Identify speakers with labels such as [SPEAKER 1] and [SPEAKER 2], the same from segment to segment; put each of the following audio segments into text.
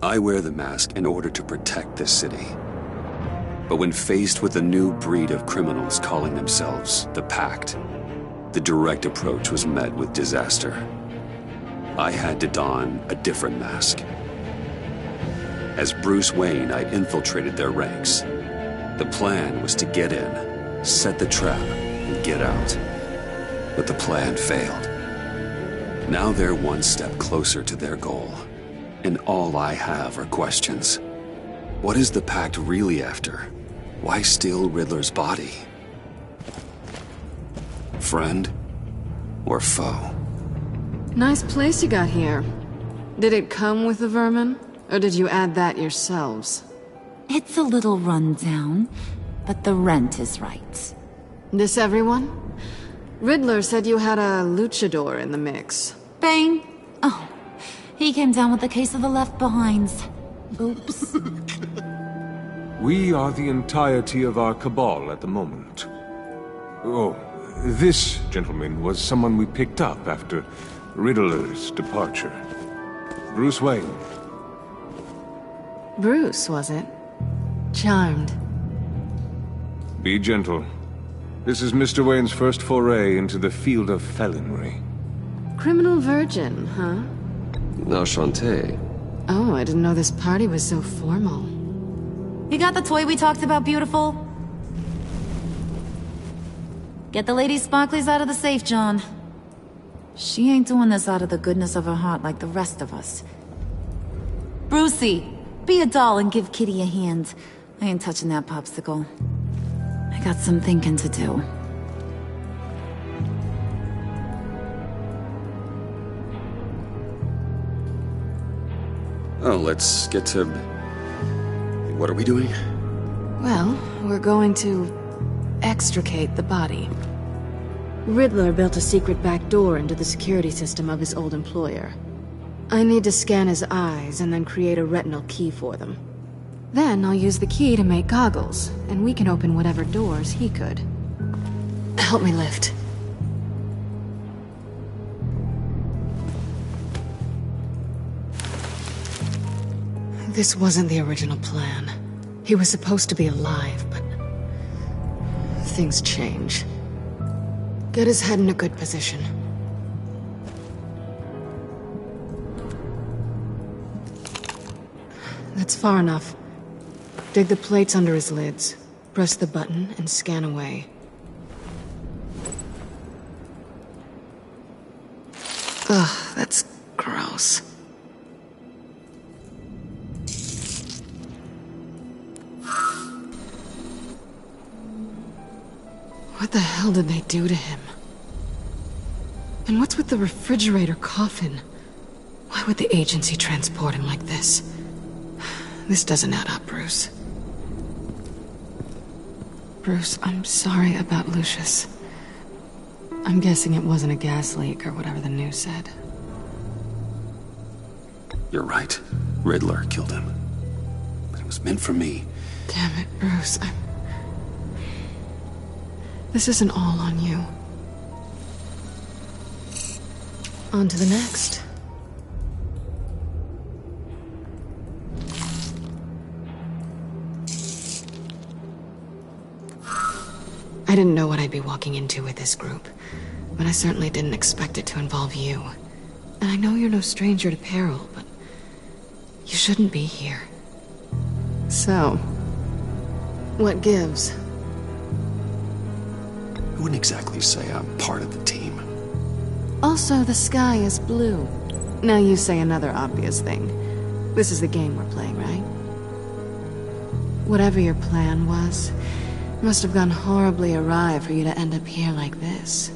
[SPEAKER 1] I wear the mask in order to protect this city. But when faced with a new breed of criminals calling themselves the Pact, the direct approach was met with disaster. I had to don a different mask. As Bruce Wayne, I infiltrated their ranks. The plan was to get in, set the trap, and get out. But the plan failed. Now they're one step closer to their goal, and all I have are questions. What is the Pact really after? Why steal Riddler's body? Friend or foe?
[SPEAKER 2] Nice place you got here. Did it come with the vermin? Or did you add that yourselves?
[SPEAKER 3] It's a little run down, but the rent is right.
[SPEAKER 2] This everyone? Riddler said you had a luchador in the mix.
[SPEAKER 3] Bane? Oh, he came down with a case of the left behinds. Oops.
[SPEAKER 4] We are the entirety of our cabal at the moment. Oh, this gentleman was someone we picked up after Riddler's departure. Bruce Wayne.
[SPEAKER 2] Bruce, was it? Charmed.
[SPEAKER 4] Be gentle. This is Mr. Wayne's first foray into the field of felonry.
[SPEAKER 2] Criminal virgin, huh?
[SPEAKER 5] Enchanté.
[SPEAKER 2] Oh, I didn't know this party was so formal.
[SPEAKER 3] You got the toy we talked about, beautiful? Get the lady sparklies out of the safe, John. She ain't doing this out of the goodness of her heart like the rest of us. Brucey, be a doll and give Kitty a hand. I ain't touching that popsicle. I got some thinking to do.
[SPEAKER 1] Oh, let's get to... What are we doing?
[SPEAKER 2] Well, we're going to extricate the body. Riddler built a secret back door into the security system of his old employer. I need to scan his eyes and then create a retinal key for them. Then I'll use the key to make goggles, and we can open whatever doors he could. Help me lift. This wasn't the original plan. He was supposed to be alive, but... things change. Get his head in a good position. That's far enough. Dig the plates under his lids. Press the button and scan away. Ugh, that's gross. What the hell did they do to him? And what's with the refrigerator coffin? Why would the agency transport him like this? This doesn't add up, Bruce. Bruce, I'm sorry about Lucius. I'm guessing it wasn't a gas leak or whatever the news said.
[SPEAKER 1] You're right. Riddler killed him. But it was meant for me.
[SPEAKER 2] Damn it, Bruce. This isn't all on you. On to the next. I didn't know what I'd be walking into with this group, but I certainly didn't expect it to involve you. And I know you're no stranger to peril, but you shouldn't be here. So, what gives?
[SPEAKER 1] I wouldn't exactly say I'm part of the team.
[SPEAKER 2] Also, the sky is blue. Now you say another obvious thing. This is the game we're playing, right? Whatever your plan was, it must have gone horribly awry for you to end up here like this.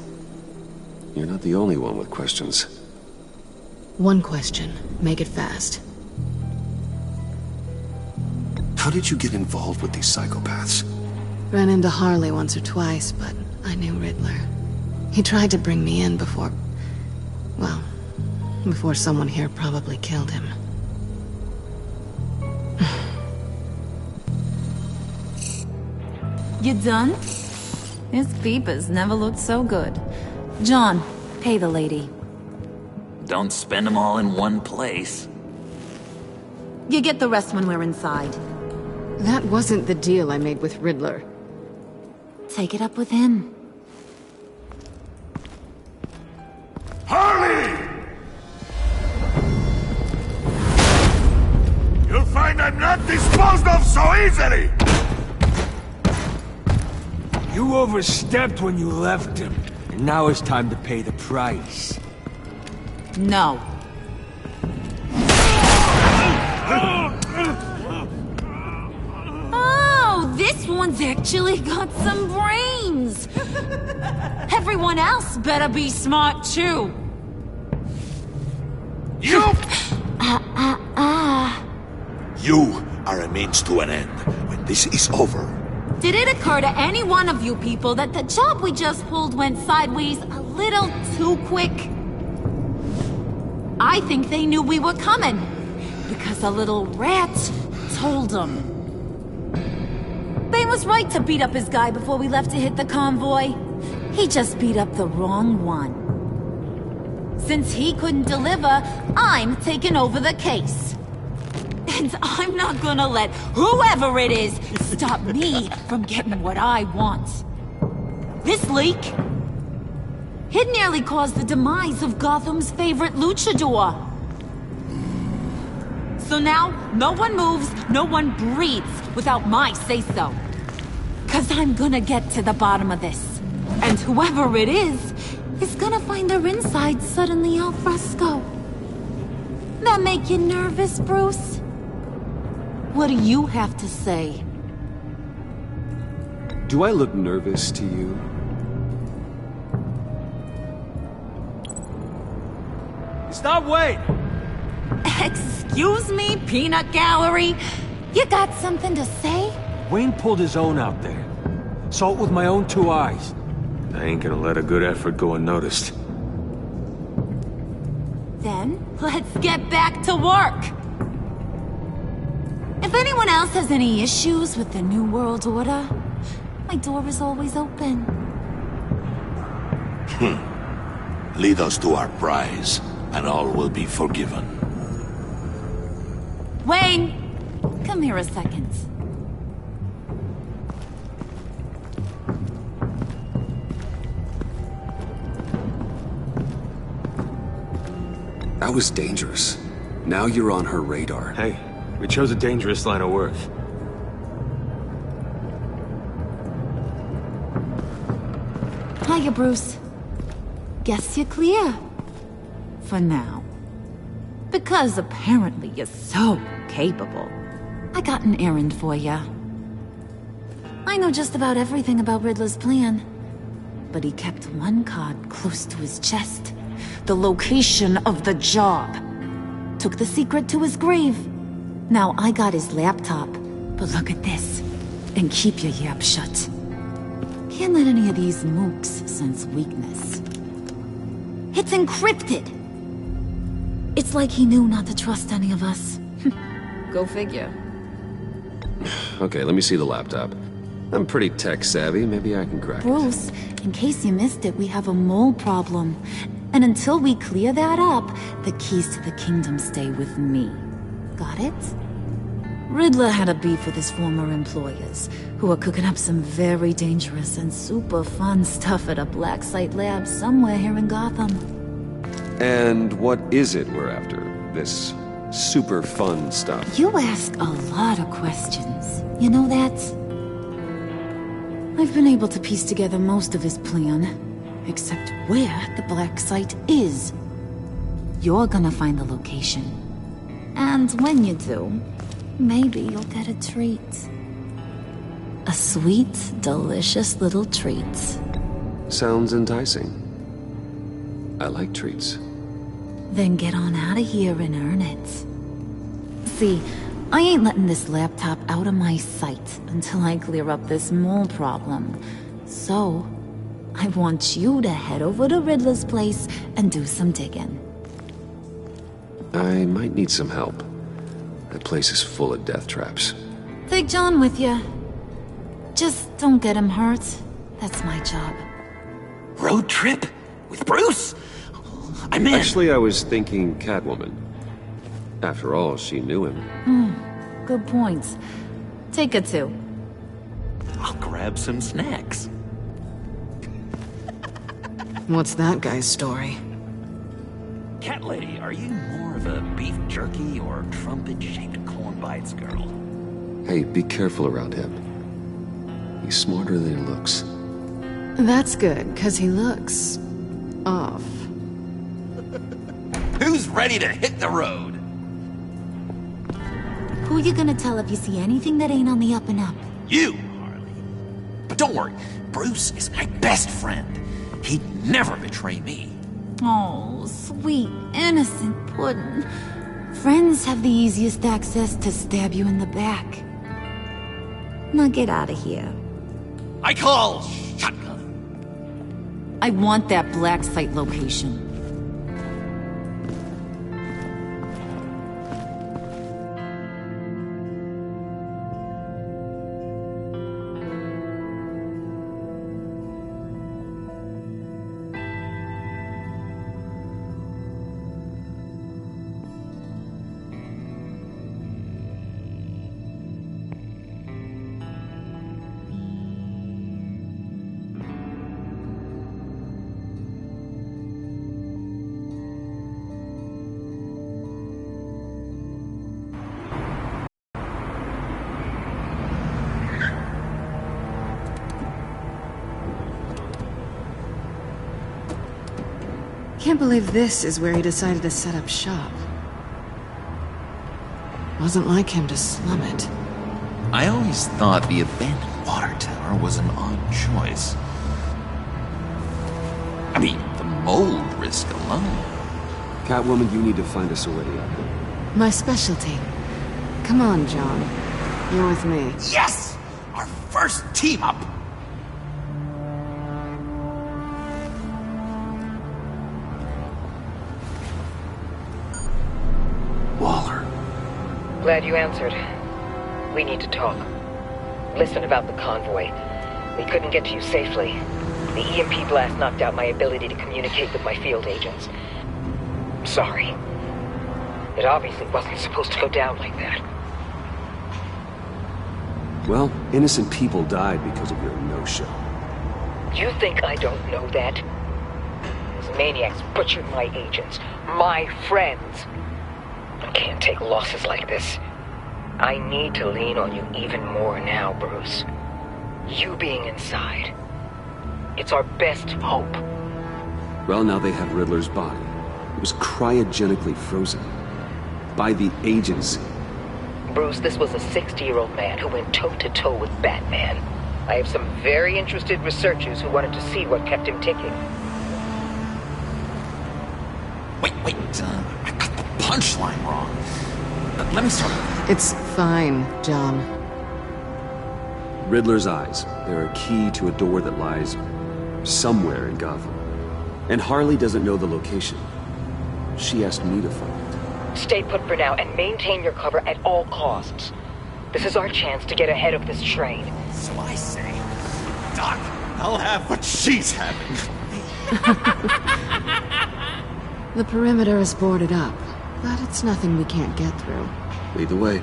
[SPEAKER 1] You're not the only one with questions.
[SPEAKER 2] One question. Make it fast.
[SPEAKER 1] How did you get involved with these psychopaths?
[SPEAKER 2] Ran into Harley once or twice, but I knew Riddler. He tried to bring me in before... well, before someone here probably killed him.
[SPEAKER 3] You done? His peepers never looked so good. John, pay the lady.
[SPEAKER 6] Don't spend them all in one place.
[SPEAKER 3] You get the rest when we're inside.
[SPEAKER 2] That wasn't the deal I made with Riddler.
[SPEAKER 3] Take it up with him.
[SPEAKER 6] Harley! You'll find I'm not disposed of so easily!
[SPEAKER 7] You overstepped when you left him, and now it's time to pay the price.
[SPEAKER 3] No. Oh, this one's actually got some brains! Everyone else better be smart too.
[SPEAKER 6] You! You are a means to an end. When this is over,
[SPEAKER 3] Did it occur to any one of you people that the job we just pulled went sideways a little too quick? I think they knew we were coming, because a little rat told them. Bane was right to beat up his guy before we left to hit the convoy. He just beat up the wrong one. Since he couldn't deliver, I'm taking over the case. And I'm not gonna let whoever it is stop me from getting what I want. This leak, it nearly caused the demise of Gotham's favorite luchador. So now, no one moves, no one breathes without my say-so. 'Cause I'm gonna get to the bottom of this. And whoever it is gonna find their inside suddenly al fresco. That make you nervous, Bruce? What do you have to say?
[SPEAKER 1] Do I look nervous to you?
[SPEAKER 7] Stop waiting!
[SPEAKER 3] Excuse me, peanut gallery? You got something to say?
[SPEAKER 7] Wayne pulled his own out there. Saw it with my own two eyes.
[SPEAKER 4] I ain't gonna let a good effort go unnoticed.
[SPEAKER 3] Then, let's get back to work. If anyone else has any issues with the New World Order, my door is always open.
[SPEAKER 6] lead us to our prize, and all will be forgiven.
[SPEAKER 3] Wayne, come here a second.
[SPEAKER 1] That was dangerous. Now you're on her radar.
[SPEAKER 4] Hey, we chose a dangerous line of work.
[SPEAKER 3] Hiya, Bruce. Guess you're clear. For now. Because apparently you're so capable. I got an errand for ya. I know just about everything about Riddler's plan. But he kept one card close to his chest. The location of the job. Took the secret to his grave. Now I got his laptop. But look at this. And keep your yap shut. Can't let any of these mooks sense weakness. It's encrypted! It's like he knew not to trust any of us. Go figure.
[SPEAKER 1] Okay, let me see the laptop. I'm pretty tech savvy, maybe I can crack it.
[SPEAKER 3] Bruce, in case you missed it, we have a mole problem. And until we clear that up, the keys to the kingdom stay with me. Got it? Riddler had a beef with his former employers, who are cooking up some very dangerous and super fun stuff at a black site lab somewhere here in Gotham.
[SPEAKER 1] And what is it we're after? This super fun stuff?
[SPEAKER 3] You ask a lot of questions. You know that? I've been able to piece together most of his plan, except where the black site is. You're gonna find the location. And when you do, maybe you'll get a treat. A sweet, delicious little treat.
[SPEAKER 1] Sounds enticing. I like treats.
[SPEAKER 3] Then get on out of here and earn it. See, I ain't letting this laptop out of my sight until I clear up this mole problem. So, I want you to head over to Riddler's place and do some digging.
[SPEAKER 1] I might need some help. That place is full of death traps.
[SPEAKER 3] Take John with you. Just don't get him hurt. That's my job.
[SPEAKER 6] Road trip? With Bruce? I'm in.
[SPEAKER 1] Actually, I was thinking Catwoman. After all, she knew him.
[SPEAKER 3] Good points. Take her to.
[SPEAKER 8] I'll grab some snacks.
[SPEAKER 2] What's that guy's story?
[SPEAKER 8] Cat lady, are you more of a beef jerky or trumpet-shaped corn bites girl?
[SPEAKER 1] Hey, be careful around him. He's smarter than he looks.
[SPEAKER 2] That's good, because he looks... off.
[SPEAKER 8] Who's ready to hit the road?
[SPEAKER 3] Who you gonna tell if you see anything that ain't on the up and up?
[SPEAKER 8] You, Harley. But don't worry, Bruce is my best friend. He'd never betray me.
[SPEAKER 3] Oh, sweet, innocent puddin'. Friends have the easiest access to stab you in the back. Now get out of here.
[SPEAKER 8] I call shotgun.
[SPEAKER 3] I want that black site location.
[SPEAKER 2] Can't believe this is where he decided to set up shop. Wasn't like him to slum it.
[SPEAKER 8] I always thought the abandoned water tower was an odd choice. I mean, the mold risk alone.
[SPEAKER 1] Catwoman, you need to find us a way out.
[SPEAKER 2] My specialty. Come on, John. You're with me.
[SPEAKER 8] Yes! Our first team up!
[SPEAKER 9] Glad you answered. We need to talk. Listen about the convoy. We couldn't get to you safely. The EMP blast knocked out my ability to communicate with my field agents. Sorry. It obviously wasn't supposed to go down like that.
[SPEAKER 1] Well, innocent people died because of your no-show.
[SPEAKER 9] You think I don't know that? These maniacs butchered my agents, my friends. I can't take losses like this. I need to lean on you even more now, Bruce. You being inside. It's our best hope.
[SPEAKER 1] Well, now they have Riddler's body. It was cryogenically frozen. By the agency.
[SPEAKER 9] Bruce, this was a 60-year-old man who went toe-to-toe with Batman. I have some very interested researchers who wanted to see what kept him ticking.
[SPEAKER 8] Wait, I got the punchline wrong. Let me start over.
[SPEAKER 2] It's fine, John.
[SPEAKER 1] Riddler's eyes. They're a key to a door that lies somewhere in Gotham. And Harley doesn't know the location. She asked me to find it.
[SPEAKER 9] Stay put for now and maintain your cover at all costs. This is our chance to get ahead of this train.
[SPEAKER 8] So I say, Doc, I'll have what she's having.
[SPEAKER 2] The perimeter is boarded up, but it's nothing we can't get through.
[SPEAKER 1] Lead the way.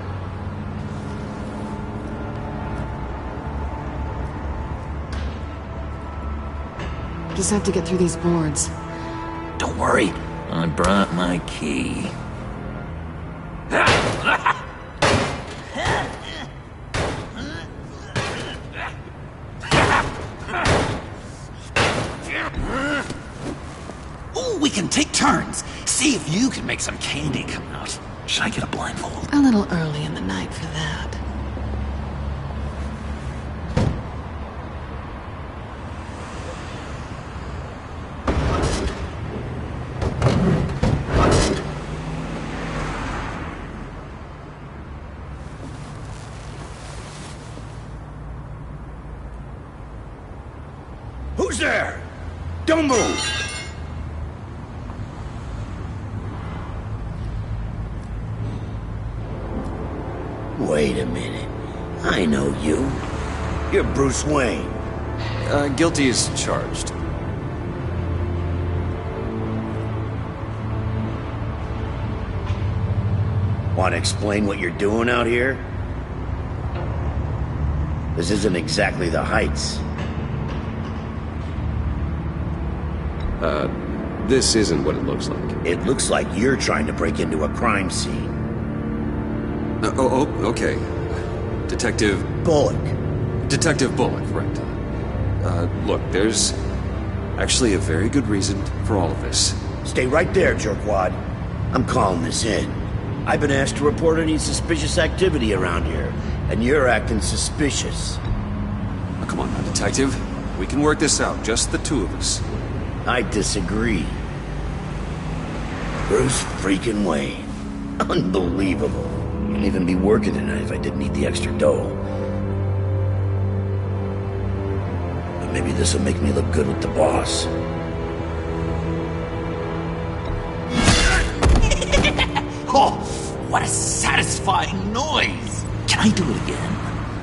[SPEAKER 2] Just have to get through these boards.
[SPEAKER 8] Don't worry, I brought my key. Ooh, we can take turns. See if you can make some candy come out. Should I get a blindfold?
[SPEAKER 2] A little early in the night for that.
[SPEAKER 7] Who's there? Don't move!
[SPEAKER 10] Wait a minute. I know you. You're Bruce Wayne.
[SPEAKER 5] Guilty as charged.
[SPEAKER 10] Want to explain what you're doing out here? This isn't exactly the Heights.
[SPEAKER 1] This isn't what it looks like.
[SPEAKER 10] It looks like you're trying to break into a crime scene.
[SPEAKER 1] Okay. Detective
[SPEAKER 10] Bullock.
[SPEAKER 1] Detective Bullock, right. Look, there's actually a very good reason for all of this.
[SPEAKER 10] Stay right there, jerkwad. I'm calling this in. I've been asked to report any suspicious activity around here, and you're acting suspicious.
[SPEAKER 1] Now, come on now, Detective. We can work this out, just the two of us.
[SPEAKER 10] I disagree. Bruce freaking Wayne. Unbelievable. You'd even be working tonight if I didn't need the extra dough. But maybe this'll make me look good with the boss.
[SPEAKER 6] Oh, what a satisfying noise! Can I do it again?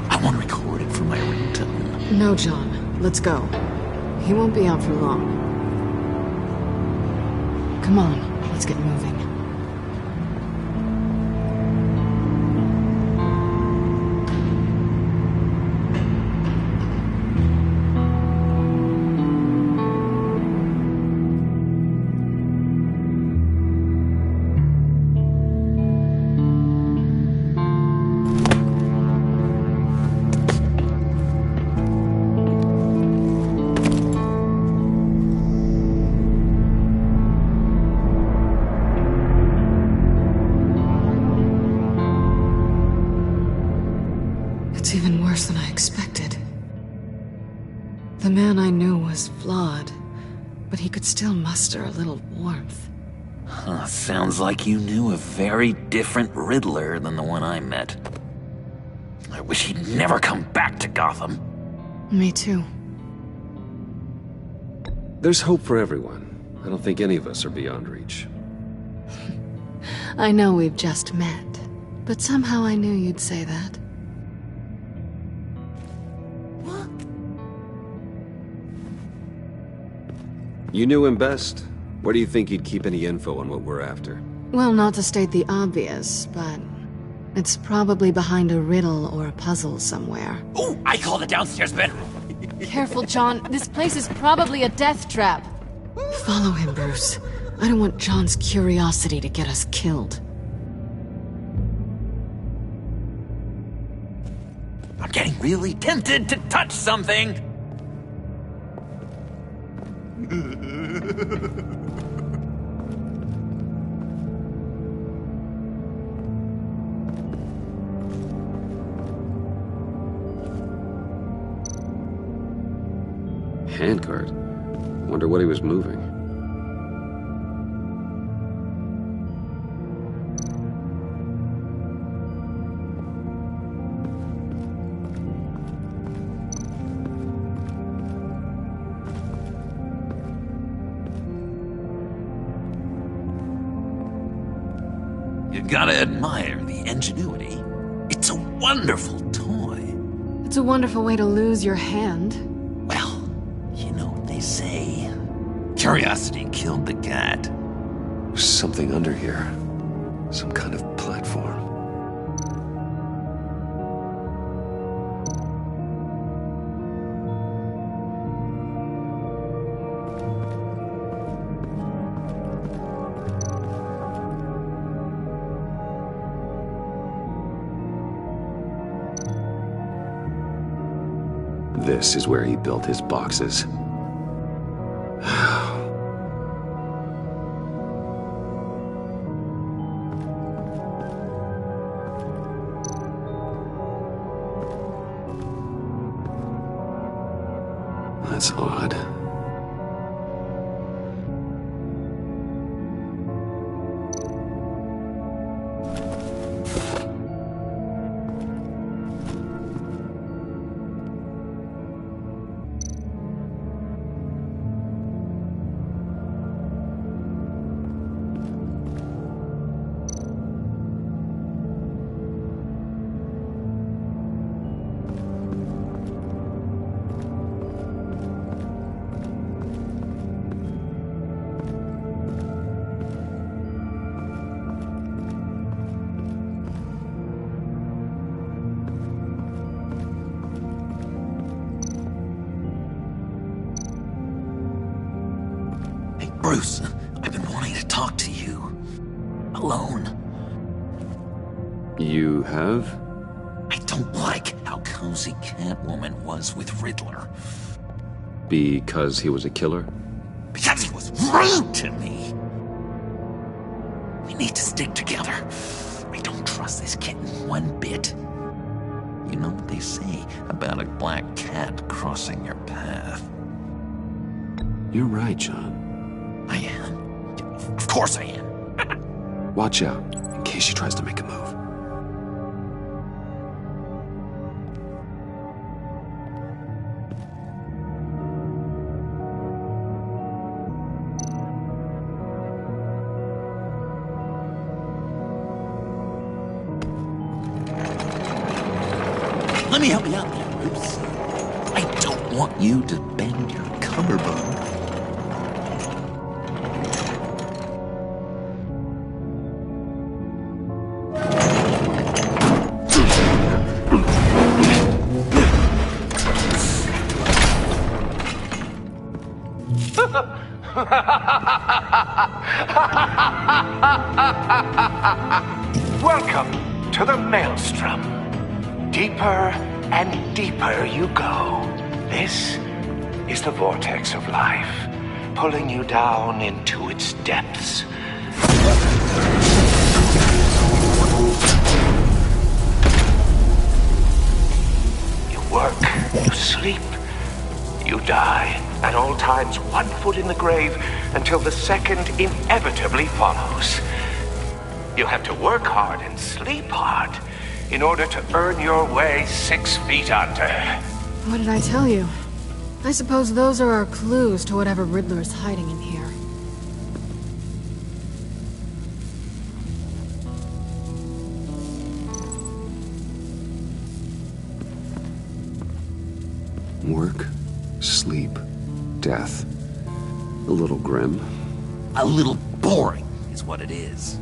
[SPEAKER 6] I want to record it for my ringtone.
[SPEAKER 2] No, John. Let's go. He won't be out for long. Come on, let's get moving. It's even worse than I expected. The man I knew was flawed, but he could still muster a little warmth.
[SPEAKER 8] Huh, sounds like you knew a very different Riddler than the one I met. I wish he'd never come back to Gotham.
[SPEAKER 2] Me too.
[SPEAKER 1] There's hope for everyone. I don't think any of us are beyond reach.
[SPEAKER 2] I know we've just met, but somehow I knew you'd say that.
[SPEAKER 1] You knew him best. Where do you think he'd keep any info on what we're after?
[SPEAKER 2] Well, not to state the obvious, but it's probably behind a riddle or a puzzle somewhere.
[SPEAKER 8] Oh, I call the downstairs bedroom.
[SPEAKER 2] Careful, John. This place is probably a death trap. Follow him, Bruce. I don't want John's curiosity to get us killed.
[SPEAKER 8] I'm getting really tempted to touch something.
[SPEAKER 1] Handcart? Wonder what he was moving.
[SPEAKER 8] You gotta admire the ingenuity. It's a wonderful toy.
[SPEAKER 2] It's a wonderful way to lose your hand.
[SPEAKER 8] Well, you know what they say. Curiosity killed the cat.
[SPEAKER 1] There's something under here. Some kind of platform. This is where he built his boxes. That's odd.
[SPEAKER 6] Bruce, I've been wanting to talk to you. Alone.
[SPEAKER 1] You have?
[SPEAKER 6] I don't like how cozy Catwoman was with Riddler.
[SPEAKER 1] Because he was a killer?
[SPEAKER 6] Because he was rude to me! We need to stick together. I don't trust this kitten one bit. You know what they say about a black cat crossing your path?
[SPEAKER 1] You're right, John.
[SPEAKER 6] I am. Of course I am.
[SPEAKER 1] Watch out, in case she tries to make a move.
[SPEAKER 6] Let me help you out there, Bruce. I don't want you to bend your collarbone.
[SPEAKER 11] Welcome to the Maelstrom. Deeper and deeper you go. This is the vortex of life, pulling you down into its depths. You work, you sleep, you die. At all times, 1 foot in the grave until the second inevitably follows. You have to work hard and sleep hard in order to earn your way 6 feet under.
[SPEAKER 2] What did I tell you? I suppose those are our clues to whatever Riddler is hiding in here.
[SPEAKER 1] Work, sleep, death. A little grim.
[SPEAKER 6] A little boring is what it is.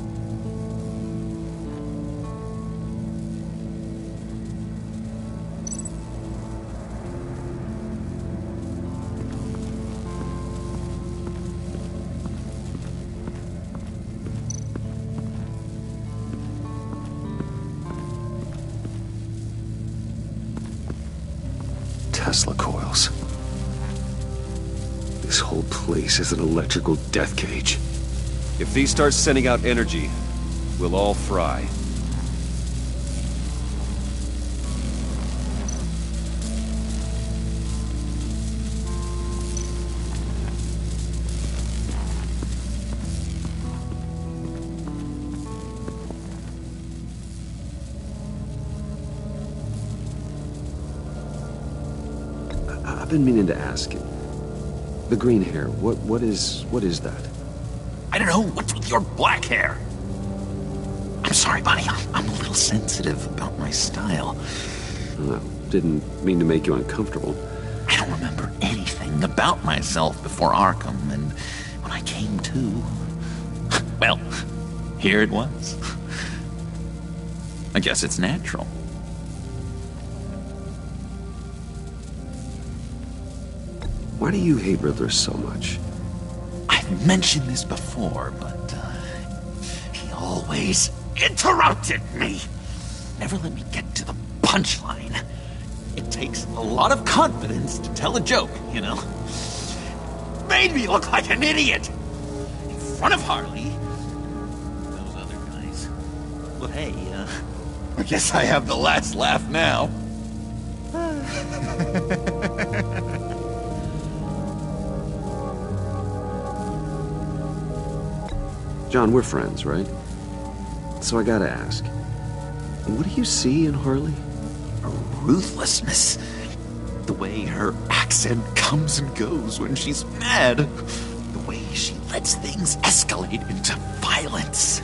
[SPEAKER 1] Tesla coils. This whole place is an electrical death cage.
[SPEAKER 5] If these start sending out energy, we'll all fry.
[SPEAKER 1] I've been meaning to ask you. The green hair, what is that?
[SPEAKER 6] I don't know. What's with your black hair? I'm sorry, buddy. I'm a little sensitive about my style.
[SPEAKER 1] Didn't mean to make you uncomfortable.
[SPEAKER 6] I don't remember anything about myself before Arkham, and when I came to, well, here it was. I guess it's natural.
[SPEAKER 1] Why do you hate Riddler so much?
[SPEAKER 6] I've mentioned this before, but he always interrupted me. Never let me get to the punchline. It takes a lot of confidence to tell a joke, you know? Made me look like an idiot in front of Harley. Those other guys. Well, hey, I guess I have the last laugh now.
[SPEAKER 1] John, we're friends, right? So I gotta ask, what do you see in Harley?
[SPEAKER 6] A ruthlessness. The way her accent comes and goes when she's mad. The way she lets things escalate into violence.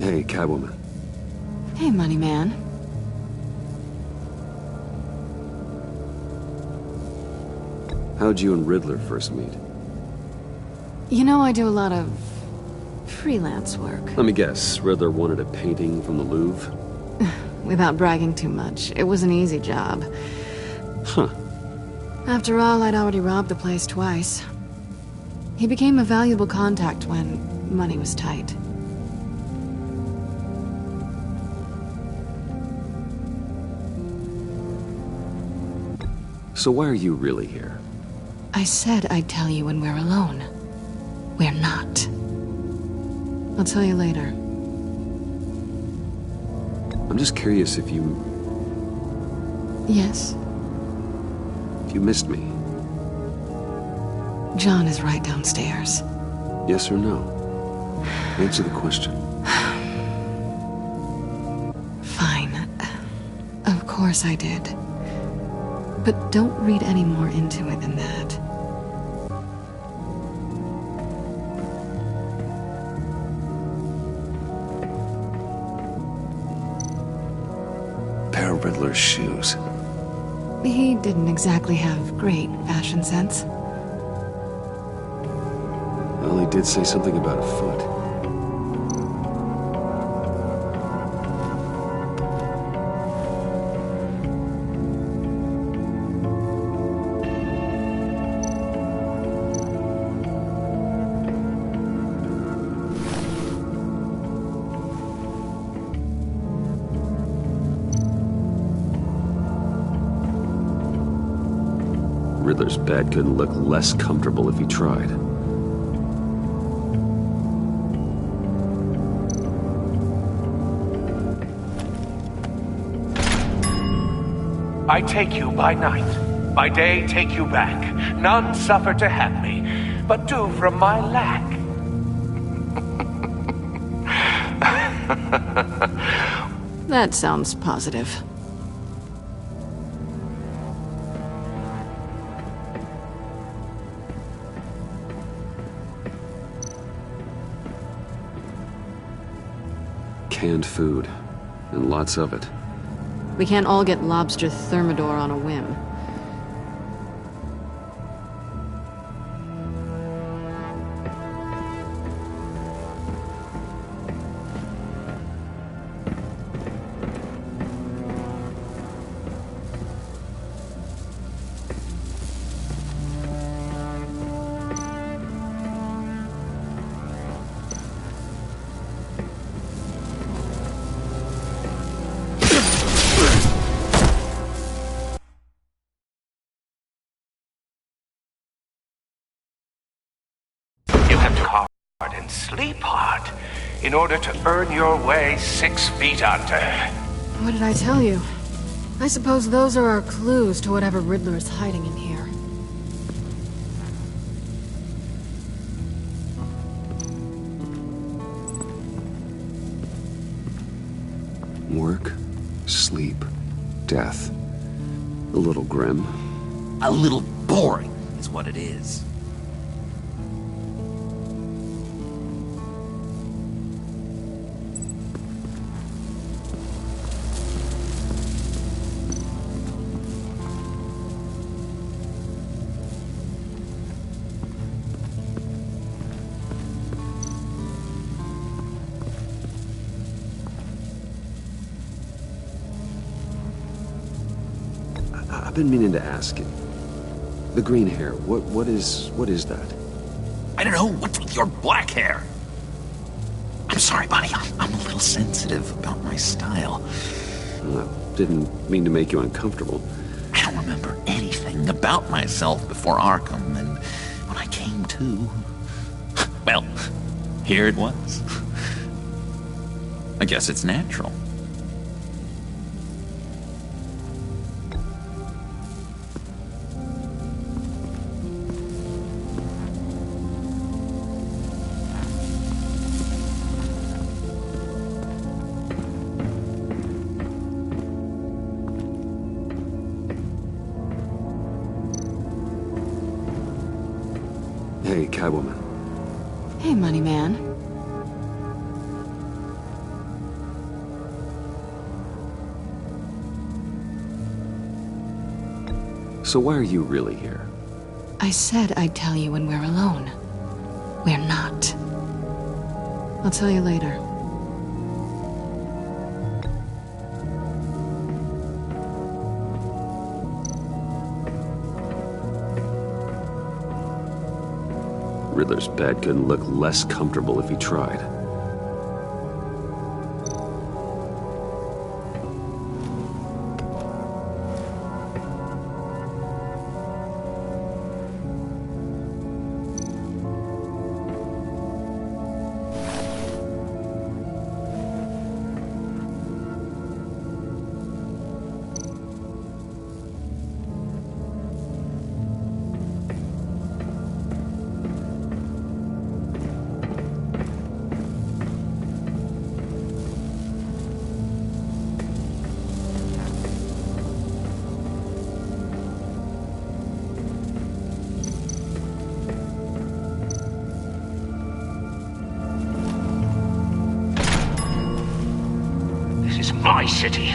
[SPEAKER 1] Hey, Catwoman.
[SPEAKER 2] Hey, Money Man.
[SPEAKER 1] How'd you and Riddler first meet?
[SPEAKER 2] You know, I do a lot of freelance work.
[SPEAKER 1] Let me guess, Riddler wanted a painting from the Louvre?
[SPEAKER 2] Without bragging too much, it was an easy job.
[SPEAKER 1] Huh.
[SPEAKER 2] After all, I'd already robbed the place twice. He became a valuable contact when money was tight.
[SPEAKER 1] So why are you really here?
[SPEAKER 2] I said I'd tell you when we're alone. We're not. I'll tell you later.
[SPEAKER 1] I'm just curious if you...
[SPEAKER 2] Yes?
[SPEAKER 1] If you missed me.
[SPEAKER 2] John is right downstairs.
[SPEAKER 1] Yes or no? Answer the question.
[SPEAKER 2] Fine. Of course I did. But don't read any more into it than that.
[SPEAKER 1] Pair of Riddler's shoes.
[SPEAKER 2] He didn't exactly have great fashion sense.
[SPEAKER 1] Well, he did say something about a foot. Riddler's bed couldn't look less comfortable if he tried.
[SPEAKER 11] I take you by night, by day take you back. None suffer to have me, but do from my lack.
[SPEAKER 2] That sounds positive.
[SPEAKER 1] Canned food, and lots of it.
[SPEAKER 2] We can't all get lobster thermidor on a whim.
[SPEAKER 11] And sleep hard in order to earn your way 6 feet under.
[SPEAKER 2] What did I tell you? I suppose those are our clues to whatever Riddler is hiding in here.
[SPEAKER 1] Work, sleep, death. A little grim.
[SPEAKER 6] A little boring is what it is.
[SPEAKER 1] I've been meaning to ask you. The green hair, what is that?
[SPEAKER 6] I don't know. What's with your black hair? I'm sorry, buddy. I'm a little sensitive about my style.
[SPEAKER 1] Didn't mean to make you uncomfortable.
[SPEAKER 6] I don't remember anything about myself before Arkham, and when I came to... Well, here it was. I guess it's natural.
[SPEAKER 1] Hey, Catwoman.
[SPEAKER 2] Hey, Money Man.
[SPEAKER 1] So why are you really here?
[SPEAKER 2] I said I'd tell you when we're alone. We're not. I'll tell you later.
[SPEAKER 1] Riddler's bed couldn't look less comfortable if he tried.
[SPEAKER 11] My city.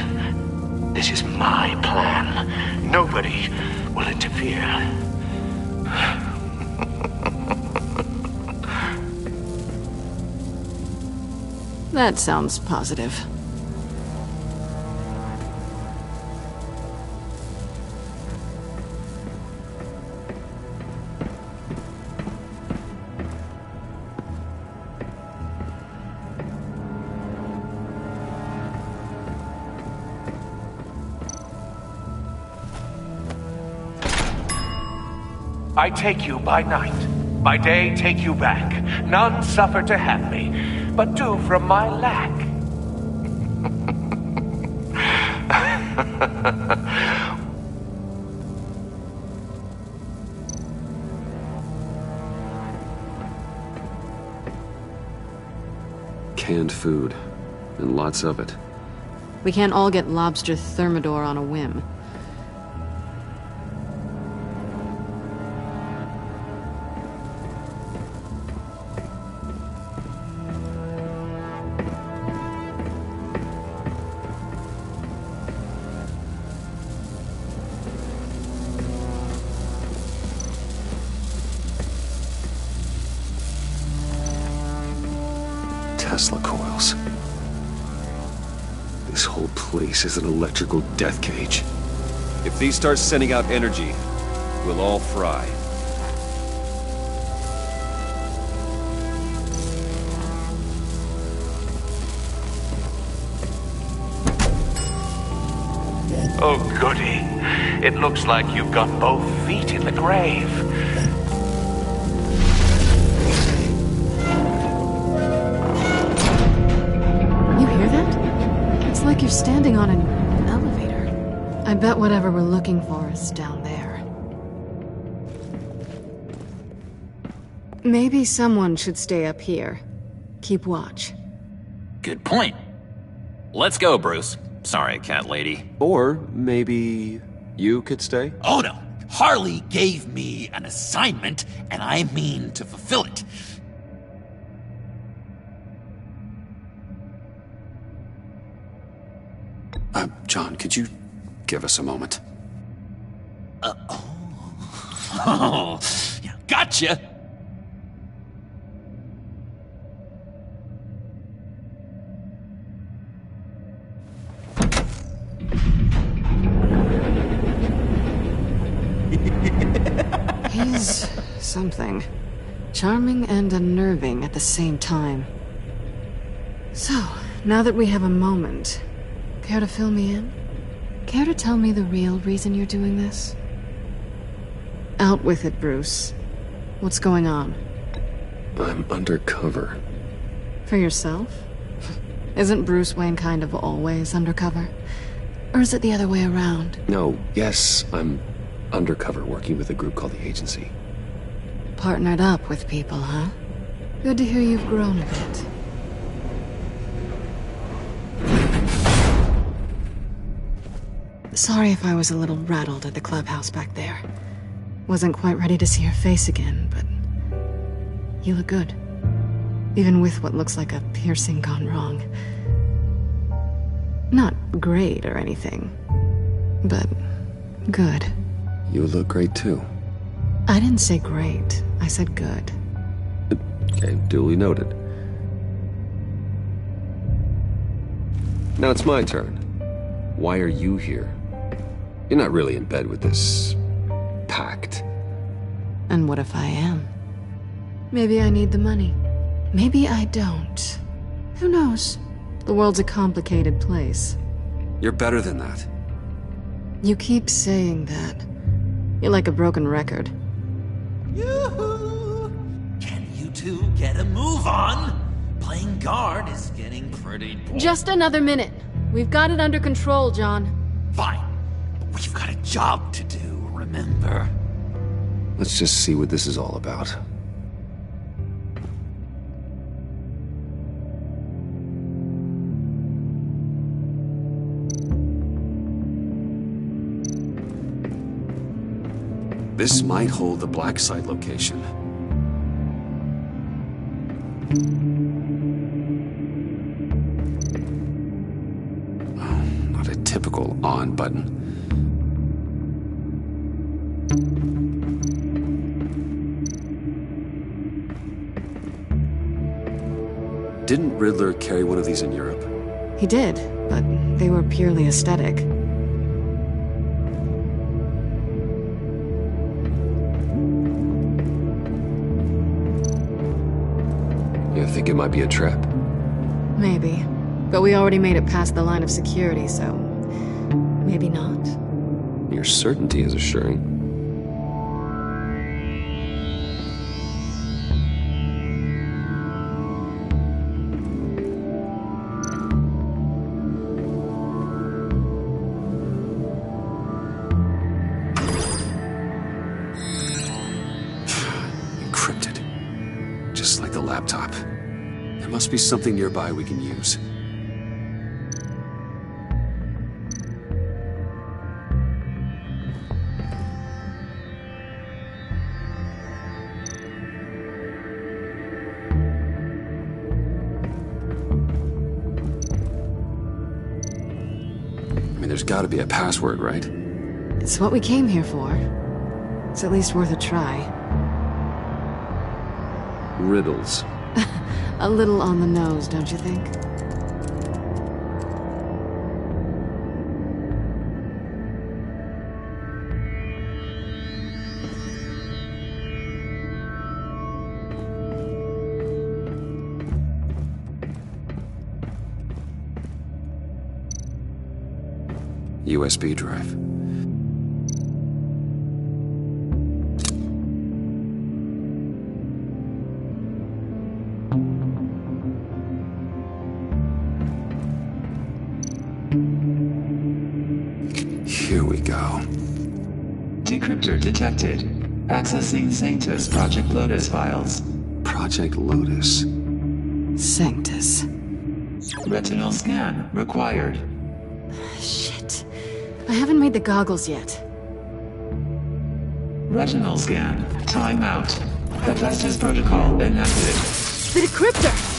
[SPEAKER 11] This is my plan. Nobody will interfere.
[SPEAKER 2] That sounds positive.
[SPEAKER 11] I take you by night. By day, take you back. None suffer to have me, but do from my lack.
[SPEAKER 1] Canned food, and lots of it.
[SPEAKER 2] We can't all get lobster thermidor on a whim.
[SPEAKER 1] Tesla coils. This whole place is an electrical death cage.
[SPEAKER 5] If these start sending out energy, we'll all fry.
[SPEAKER 11] Oh, goody. It looks like you've got both feet in the grave.
[SPEAKER 2] Like you're standing on an elevator. I bet whatever we're looking for is down there. Maybe someone should stay up here. Keep watch.
[SPEAKER 8] Good point. Let's go, Bruce. Sorry, cat lady.
[SPEAKER 1] Or maybe you could stay?
[SPEAKER 6] Oh no. Harley gave me an assignment, and I mean to fulfill it.
[SPEAKER 1] John, could you give us a moment?
[SPEAKER 6] Oh, yeah, gotcha!
[SPEAKER 2] He's something. Charming and unnerving at the same time. So, now that we have a moment, care to fill me in? Care to tell me the real reason you're doing this? Out with it, Bruce. What's going on?
[SPEAKER 1] I'm undercover.
[SPEAKER 2] For yourself? Isn't Bruce Wayne kind of always undercover? Or is it the other way around?
[SPEAKER 1] No, yes, I'm undercover working with a group called the Agency.
[SPEAKER 2] Partnered up with people, huh? Good to hear you've grown a bit. Sorry if I was a little rattled at the clubhouse back there. Wasn't quite ready to see your face again, but you look good. Even with what looks like a piercing gone wrong. Not great or anything, but good.
[SPEAKER 1] You look great too.
[SPEAKER 2] I didn't say great. I said good.
[SPEAKER 5] Okay, duly noted. Now it's my turn. Why are you here? You're not really in bed with this... pact.
[SPEAKER 2] And what if I am? Maybe I need the money. Maybe I don't. Who knows? The world's a complicated place.
[SPEAKER 5] You're better than that.
[SPEAKER 2] You keep saying that. You're like a broken record.
[SPEAKER 6] Yoo-hoo! Can you two get a move on? Playing guard is getting pretty boring.
[SPEAKER 2] Just another minute. We've got it under control, John.
[SPEAKER 6] Fine. But we've got a job to do, remember?
[SPEAKER 5] Let's just see what this is all about. This might hold the black site location. Oh, not a typical on button. Didn't Riddler carry one of these in Europe?
[SPEAKER 2] He did, but they were purely aesthetic.
[SPEAKER 5] You think it might be a trap?
[SPEAKER 2] Maybe. But we already made it past the line of security, so... maybe not.
[SPEAKER 5] Your certainty is assuring. Encrypted. Just like the laptop. There must be something nearby we can use. I mean, there's gotta be a password, right?
[SPEAKER 2] It's what we came here for. It's at least worth a try.
[SPEAKER 5] Riddles.
[SPEAKER 2] A little on the nose, don't you think?
[SPEAKER 1] USB drive. Here we go.
[SPEAKER 12] Decryptor detected. Accessing Sanctus Project Lotus files.
[SPEAKER 1] Project Lotus.
[SPEAKER 2] Sanctus.
[SPEAKER 12] Retinal scan required.
[SPEAKER 2] Shit. I haven't made the goggles yet.
[SPEAKER 12] Retinal scan. Timeout. Hephaestus protocol enacted.
[SPEAKER 2] The decryptor!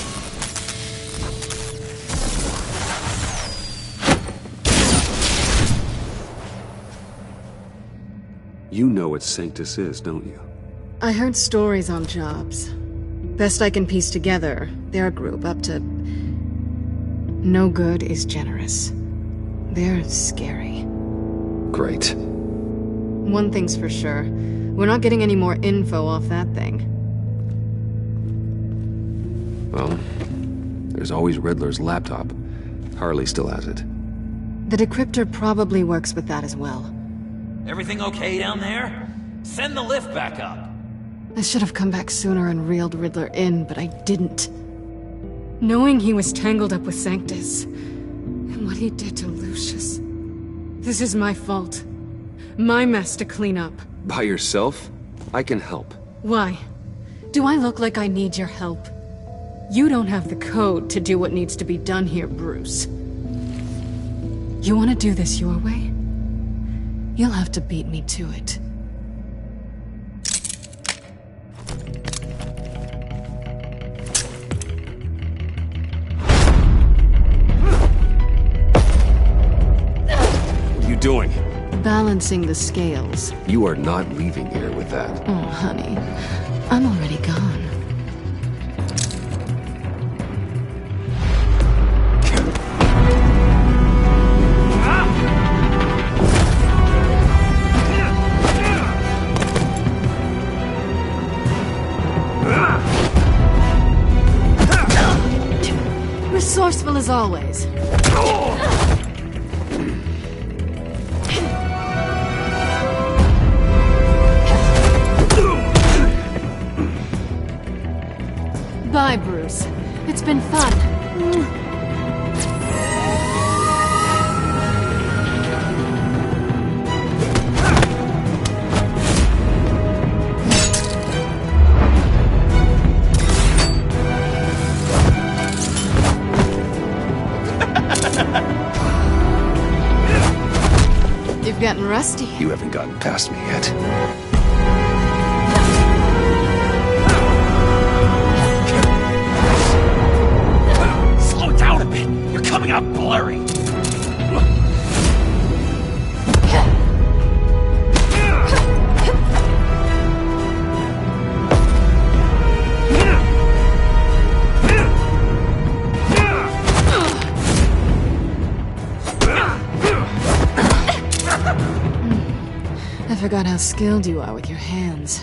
[SPEAKER 1] You know what Sanctus is, don't you?
[SPEAKER 2] I heard stories on jobs. Best I can piece together, their group up to... no good is generous. They're scary.
[SPEAKER 1] Great.
[SPEAKER 2] One thing's for sure. We're not getting any more info off that thing.
[SPEAKER 1] Well, there's always Riddler's laptop. Harley still has it.
[SPEAKER 2] The decryptor probably works with that as well.
[SPEAKER 6] Everything okay down there? Send the lift back up.
[SPEAKER 2] I should have come back sooner and reeled Riddler in, but I didn't. Knowing he was tangled up with Sanctus, and what he did to Lucius. This is my fault. My mess to clean up.
[SPEAKER 1] By yourself? I can help.
[SPEAKER 2] Why? Do I look like I need your help? You don't have the code to do what needs to be done here, Bruce. You want to do this your way? You'll have to beat me to it.
[SPEAKER 1] What are you doing?
[SPEAKER 2] balancing the scales.
[SPEAKER 5] You are not leaving here with that.
[SPEAKER 2] Oh, honey. I'm already gone. Resourceful as always. Bye, Bruce. It's been fun. You've gotten rusty.
[SPEAKER 5] You haven't gotten past me yet.
[SPEAKER 6] Slow down a bit. You're coming out blurry.
[SPEAKER 2] I forgot how skilled you are with your hands.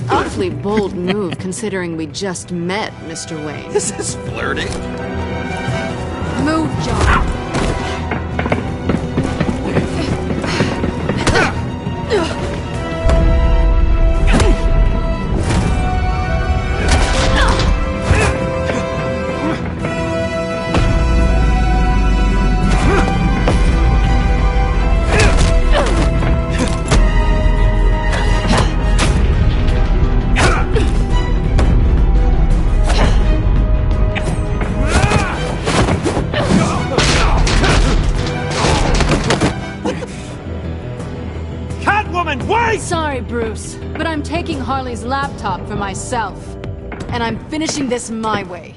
[SPEAKER 2] Awfully bold move considering we just met, Mr. Wayne.
[SPEAKER 6] This is flirting.
[SPEAKER 2] Move, John. Sorry, Bruce, but I'm taking Harley's laptop for myself. And I'm finishing this my way.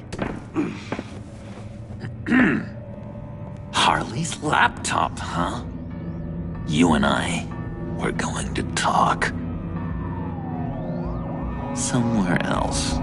[SPEAKER 8] Harley's laptop, huh? You and I, we're going to talk. Somewhere else.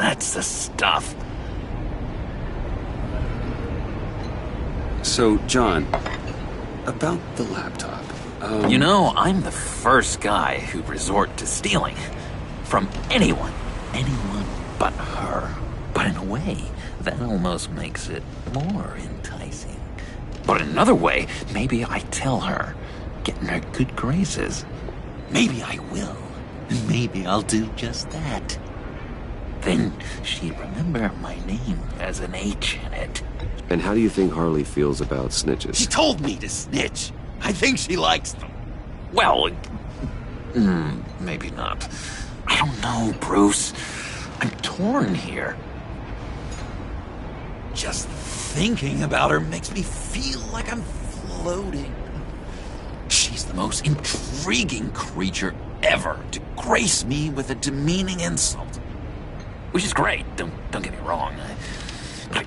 [SPEAKER 8] That's the stuff.
[SPEAKER 1] So, John, about the laptop.
[SPEAKER 8] You know, I'm the first guy who'd resort to stealing. From anyone. Anyone but her. But in a way, that almost makes it more enticing. But in another way, maybe I tell her, get in her good graces. Maybe I will. Maybe I'll do just that. Then she'd remember my name has an H in it.
[SPEAKER 5] And how do you think Harley feels about snitches?
[SPEAKER 6] She told me to snitch. I think she likes them.
[SPEAKER 8] Well, maybe not. I don't know, Bruce. I'm torn here.
[SPEAKER 6] Just thinking about her makes me feel like I'm floating. She's the most intriguing creature ever to grace me with a demeaning insult.
[SPEAKER 8] Which is great, don't get me wrong. But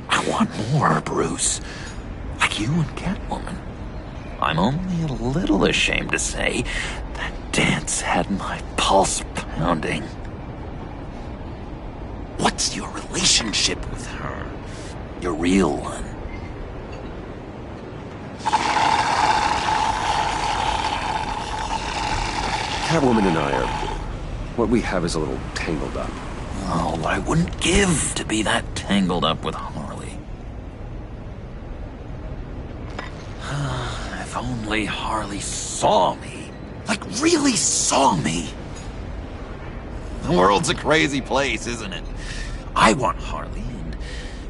[SPEAKER 8] I want more, Bruce. Like you and Catwoman. I'm only a little ashamed to say that dance had my pulse pounding.
[SPEAKER 6] What's your relationship with her?
[SPEAKER 8] Your real one.
[SPEAKER 5] Catwoman and I are... what we have is a little tangled up.
[SPEAKER 8] Oh, I wouldn't give to be that tangled up with Harley. If only Harley saw me.
[SPEAKER 6] Like, really saw me. The world's a crazy place, isn't it? I want Harley, and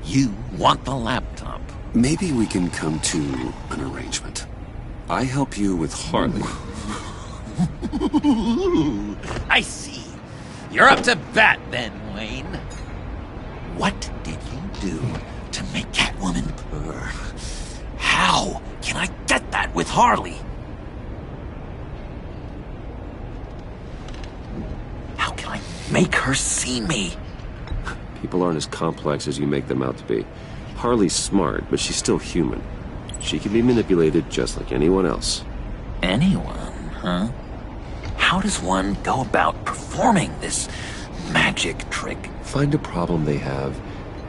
[SPEAKER 6] you want the laptop.
[SPEAKER 1] Maybe we can come to an arrangement. I help you with Harley.
[SPEAKER 6] I see. You're up to bat then, Wayne. What did you do to make Catwoman purr? How can I get that with Harley? How can I make her see me?
[SPEAKER 5] People aren't as complex as you make them out to be. Harley's smart, but she's still human. She can be manipulated just like anyone else.
[SPEAKER 6] Anyone, huh? How does one go about performing this magic trick?
[SPEAKER 5] Find a problem they have,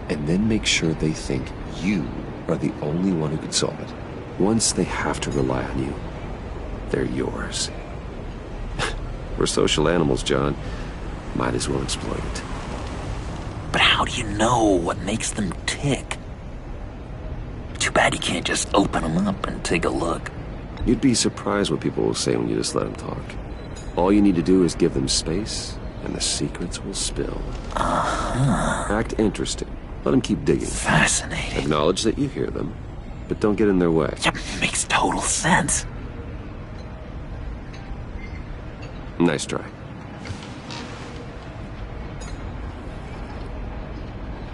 [SPEAKER 5] and then make sure they think you are the only one who can solve it. Once they have to rely on you, they're yours. We're social animals, John. Might as well exploit it.
[SPEAKER 6] But how do you know what makes them tick? Too bad you can't just open them up and take a look.
[SPEAKER 5] You'd be surprised what people will say when you just let them talk. All you need to do is give them space, and the secrets will spill. Act interested. Let them keep digging.
[SPEAKER 6] Fascinating.
[SPEAKER 5] Acknowledge that you hear them, but don't get in their way.
[SPEAKER 6] Yeah, makes total sense.
[SPEAKER 5] Nice try.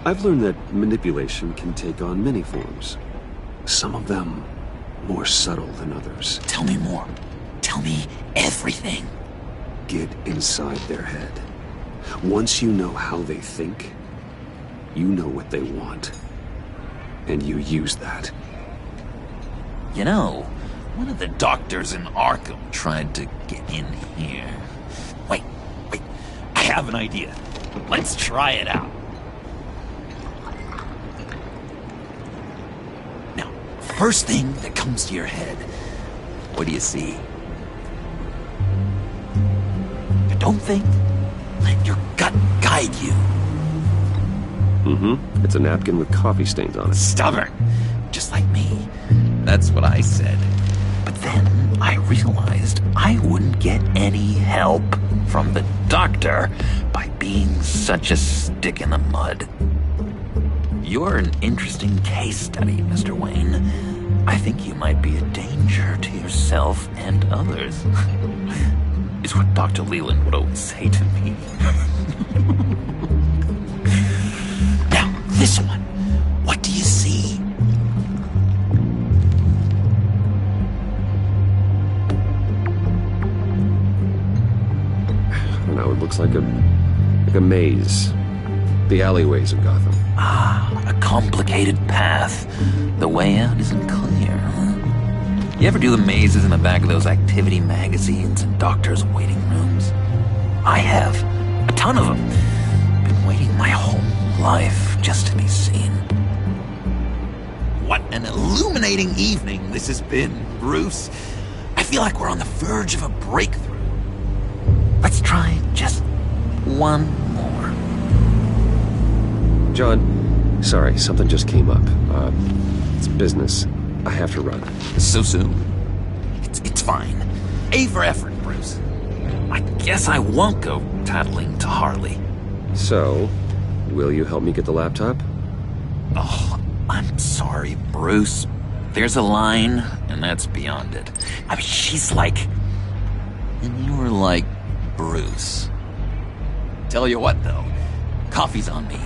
[SPEAKER 5] I've learned that manipulation can take on many forms. Some of them more subtle than others.
[SPEAKER 6] Tell me more. Tell me everything.
[SPEAKER 5] Get inside their head. Once you know how they think, you know what they want. And you use that.
[SPEAKER 6] You know, one of the doctors in Arkham tried to get in here. Wait. I have an idea. Let's try it out. Now, first thing that comes to your head, what do you see? But don't think. Let your gut guide you.
[SPEAKER 5] It's a napkin with coffee stains on it.
[SPEAKER 6] Stubborn. Just like me. That's what I said. But then I realized I wouldn't get any help from the doctor by being such a stick in the mud. You're an interesting case study, Mr. Wayne. I think you might be a danger to yourself and others. Is what Dr. Leland would always say to me. Now, this one. What do you see?
[SPEAKER 5] I don't know, it looks like a maze. The alleyways of Gotham.
[SPEAKER 6] A complicated path. The way out isn't clear, huh? You ever do the mazes in the back of those activity magazines and doctors' waiting rooms? I have. A ton of them. Been waiting my whole life just to be seen. What an illuminating evening this has been, Bruce. I feel like we're on the verge of a breakthrough. Let's try just one more.
[SPEAKER 5] John, sorry, something just came up. It's business. I have to run.
[SPEAKER 6] So soon? It's fine. A for effort, Bruce. I guess I won't go tattling to Harley.
[SPEAKER 5] So, will you help me get the laptop?
[SPEAKER 6] Oh, I'm sorry, Bruce. There's a line, and that's beyond it. I mean, she's like... And you were like Bruce. Tell you what, though. Coffee's on me.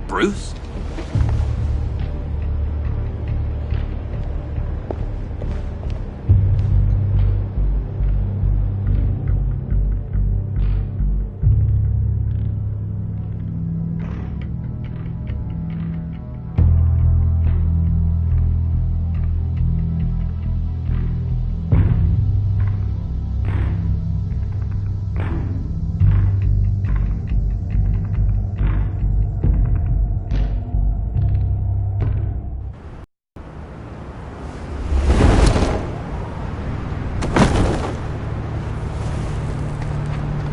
[SPEAKER 6] Bruce?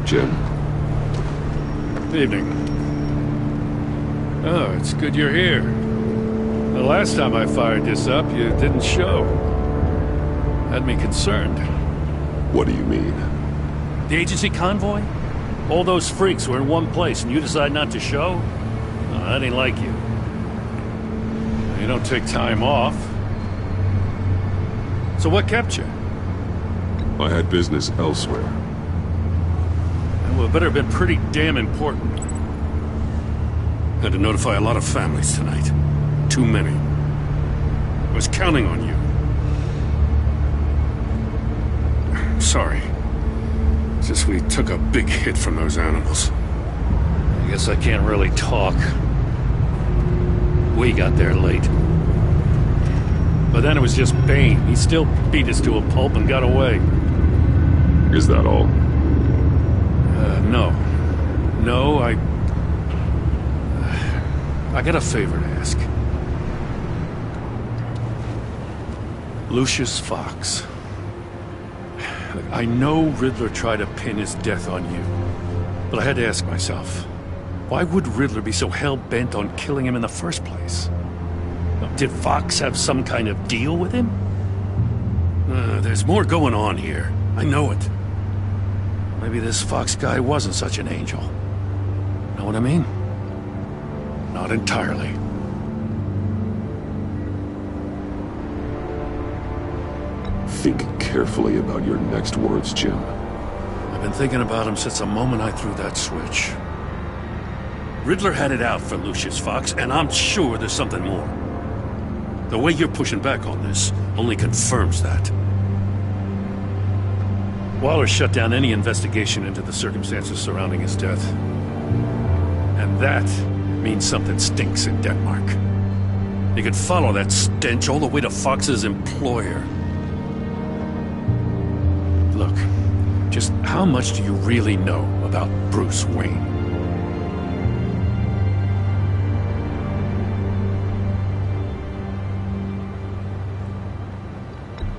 [SPEAKER 5] Jim.
[SPEAKER 13] Evening. Oh, it's good you're here. The last time I fired this up, you didn't show. Had me concerned.
[SPEAKER 5] What do you mean?
[SPEAKER 13] The agency convoy? All those freaks were in one place and you decide not to show? Oh, I didn't like you. You don't take time off. So what kept you?
[SPEAKER 4] I had business elsewhere.
[SPEAKER 13] Well, it better have been pretty damn important. Had to notify a lot of families tonight. Too many. I was counting on you. Sorry. Just we took a big hit from those animals. I guess I can't really talk. We got there late. But then it was just Bane. He still beat us to a pulp and got away.
[SPEAKER 4] Is that all?
[SPEAKER 13] No. No, I got a favor to ask. Lucius Fox. I know Riddler tried to pin his death on you, but I had to ask myself, why would Riddler be so hell-bent on killing him in the first place? Did Fox have some kind of deal with him? There's more going on here. I know it. Maybe this Fox guy wasn't such an angel. Know what I mean? Not entirely.
[SPEAKER 4] Think carefully about your next words, Jim.
[SPEAKER 13] I've been thinking about him since the moment I threw that switch. Riddler had it out for Lucius Fox, and I'm sure there's something more. The way you're pushing back on this only confirms that. Waller shut down any investigation into the circumstances surrounding his death. And that means something stinks in Denmark. You could follow that stench all the way to Fox's employer. Look, just how much do you really know about Bruce Wayne?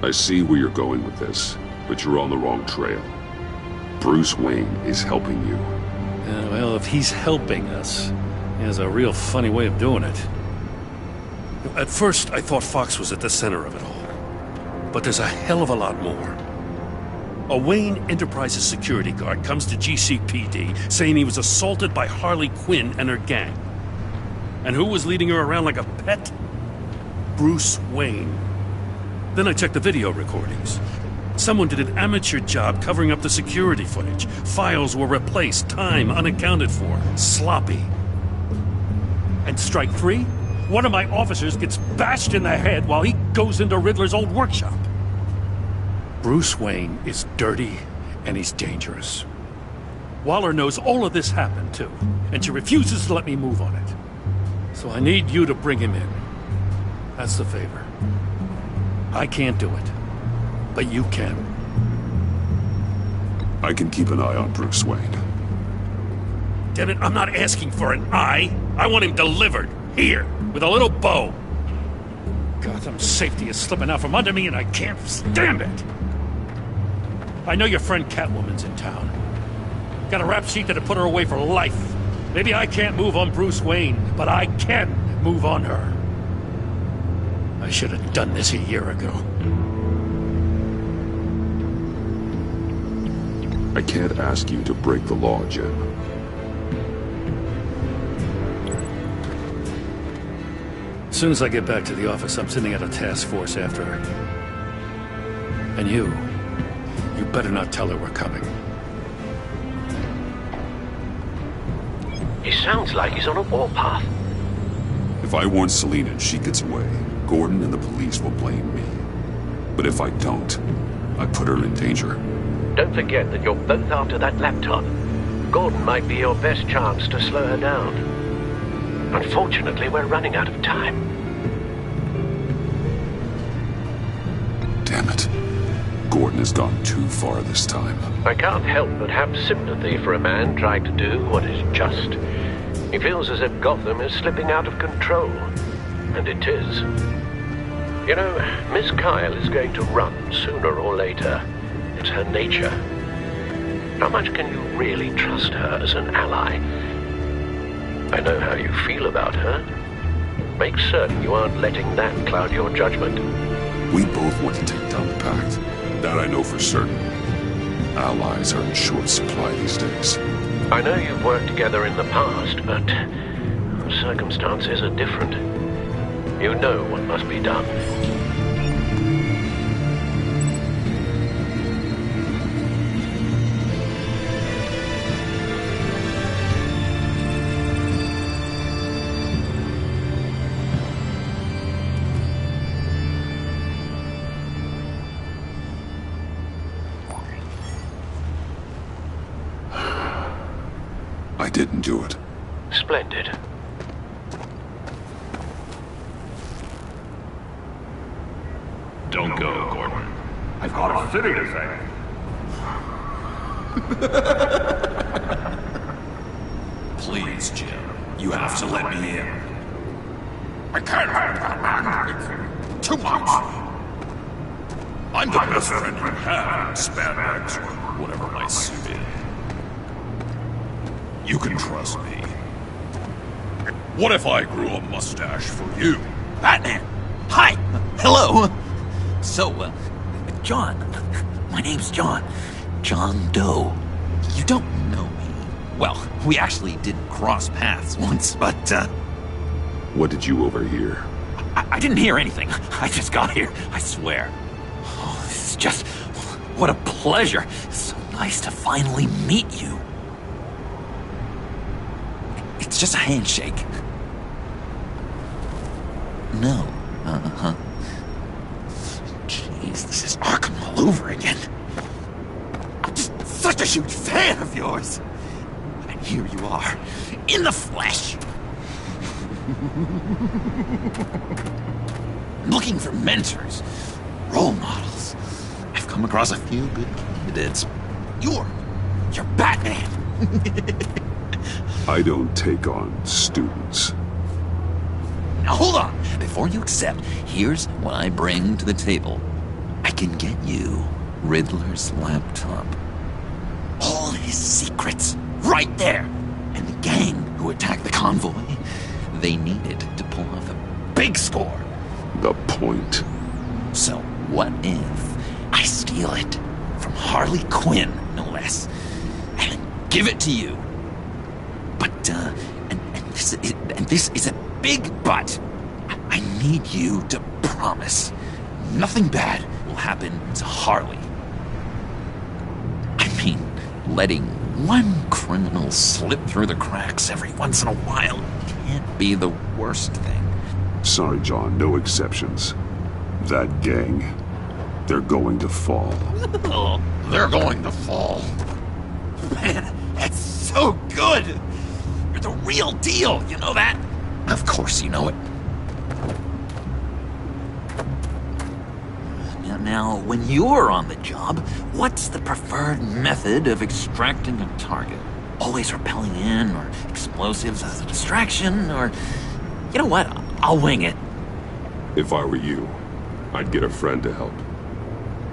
[SPEAKER 4] I see where you're going with this, but you're on the wrong trail. Bruce Wayne is helping you.
[SPEAKER 13] Well, if he's helping us, he has a real funny way of doing it. At first, I thought Fox was at the center of it all. But there's a hell of a lot more. A Wayne Enterprises security guard comes to GCPD saying he was assaulted by Harley Quinn and her gang. And who was leading her around like a pet? Bruce Wayne. Then I checked the video recordings. Someone did an amateur job covering up the security footage. Files were replaced, time unaccounted for, sloppy. And strike three? One of my officers gets bashed in the head while he goes into Riddler's old workshop. Bruce Wayne is dirty and he's dangerous. Waller knows all of this happened too, and she refuses to let me move on it. So I need you to bring him in. That's the favor. I can't do it, but you can.
[SPEAKER 4] I can keep an eye on Bruce Wayne.
[SPEAKER 13] Damn it, I'm not asking for an eye. I want him delivered, here, with a little bow. Gotham safety is slipping out from under me and I can't stand it. I know your friend Catwoman's in town. Got a rap sheet that'd put her away for life. Maybe I can't move on Bruce Wayne, but I can move on her. I should have done this a year ago.
[SPEAKER 4] I can't ask you to break the law, Jim.
[SPEAKER 13] As soon as I get back to the office, I'm sending out a task force after her. And you better not tell her we're coming.
[SPEAKER 11] He sounds like he's on a warpath.
[SPEAKER 4] If I warn Selina and she gets away, Gordon and the police will blame me. But if I don't, I put her in danger.
[SPEAKER 11] Don't forget that you're both after that laptop. Gordon might be your best chance to slow her down. Unfortunately, we're running out of time.
[SPEAKER 4] Damn it. Gordon has gone too far this time.
[SPEAKER 11] I can't help but have sympathy for a man trying to do what is just. He feels as if Gotham is slipping out of control. And it is. You know, Miss Kyle is going to run sooner or later. It's her nature. How much can you really trust her as an ally? I know how you feel about her. Make certain you aren't letting that cloud your judgment.
[SPEAKER 4] We both want to take down the Pact. That I know for certain. Allies are in short supply these days.
[SPEAKER 11] I know you've worked together in the past, but circumstances are different. You know what must be done.
[SPEAKER 1] I didn't do it.
[SPEAKER 11] Splendid.
[SPEAKER 14] Don't go, Gordon. I've got a city to save.
[SPEAKER 6] Please, Jim. You have to let me in.
[SPEAKER 14] I can't have that, man. It's too much.
[SPEAKER 6] I'm the best friend you have in spandex or whatever my suit is. You can trust me. What if I grew a mustache for you?
[SPEAKER 8] Batman! Hi! Hello! So, John. My name's John. John Doe. You don't know me. Well, we actually did cross paths once, but,
[SPEAKER 1] What did you overhear?
[SPEAKER 8] I didn't hear anything. I just got here, I swear. Oh, this is just... what a pleasure. So nice to finally meet you. It's just a handshake. No. Uh-huh. Jeez, this is Arkham all over again. I'm just such a huge fan of yours. And here you are, in the flesh. Looking for mentors, role models. I've come across a few good candidates. You're Batman.
[SPEAKER 1] I don't take on students.
[SPEAKER 8] Now hold on. Before you accept, here's what I bring to the table. I can get you Riddler's laptop. All his secrets, right there. And the gang who attacked the convoy, they needed to pull off a big score.
[SPEAKER 1] The point.
[SPEAKER 8] So what if I steal it from Harley Quinn, no less, and give it to you? But, and this is a big but. I need you to promise nothing bad will happen to Harley. I mean, letting one criminal slip through the cracks every once in a while can't be the worst thing.
[SPEAKER 1] Sorry, John, no exceptions. That gang, they're going to fall.
[SPEAKER 8] Oh, they're going to fall. Man, that's so good! You're the real deal, you know that? Of course you know it. Now, when you're on the job, what's the preferred method of extracting a target? Always rappelling in, or explosives as a distraction, or... You know what? I'll wing it.
[SPEAKER 1] If I were you, I'd get a friend to help.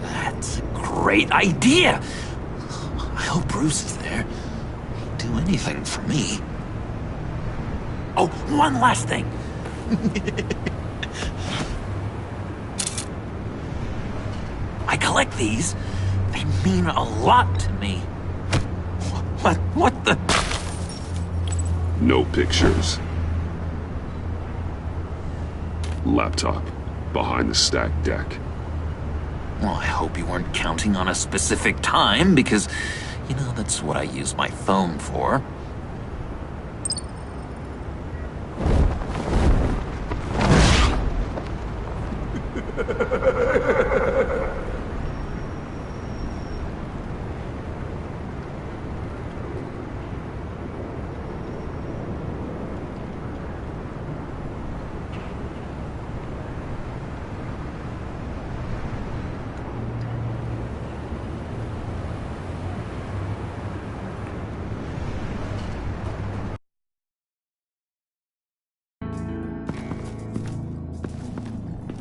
[SPEAKER 8] That's a great idea! I hope Bruce is there. He'd do anything for me. Oh, one last thing. I collect these. They mean a lot to me. What the...
[SPEAKER 1] No pictures. Laptop. Behind the stacked deck.
[SPEAKER 8] Well, I hope you weren't counting on a specific time, because, you know, that's what I use my phone for.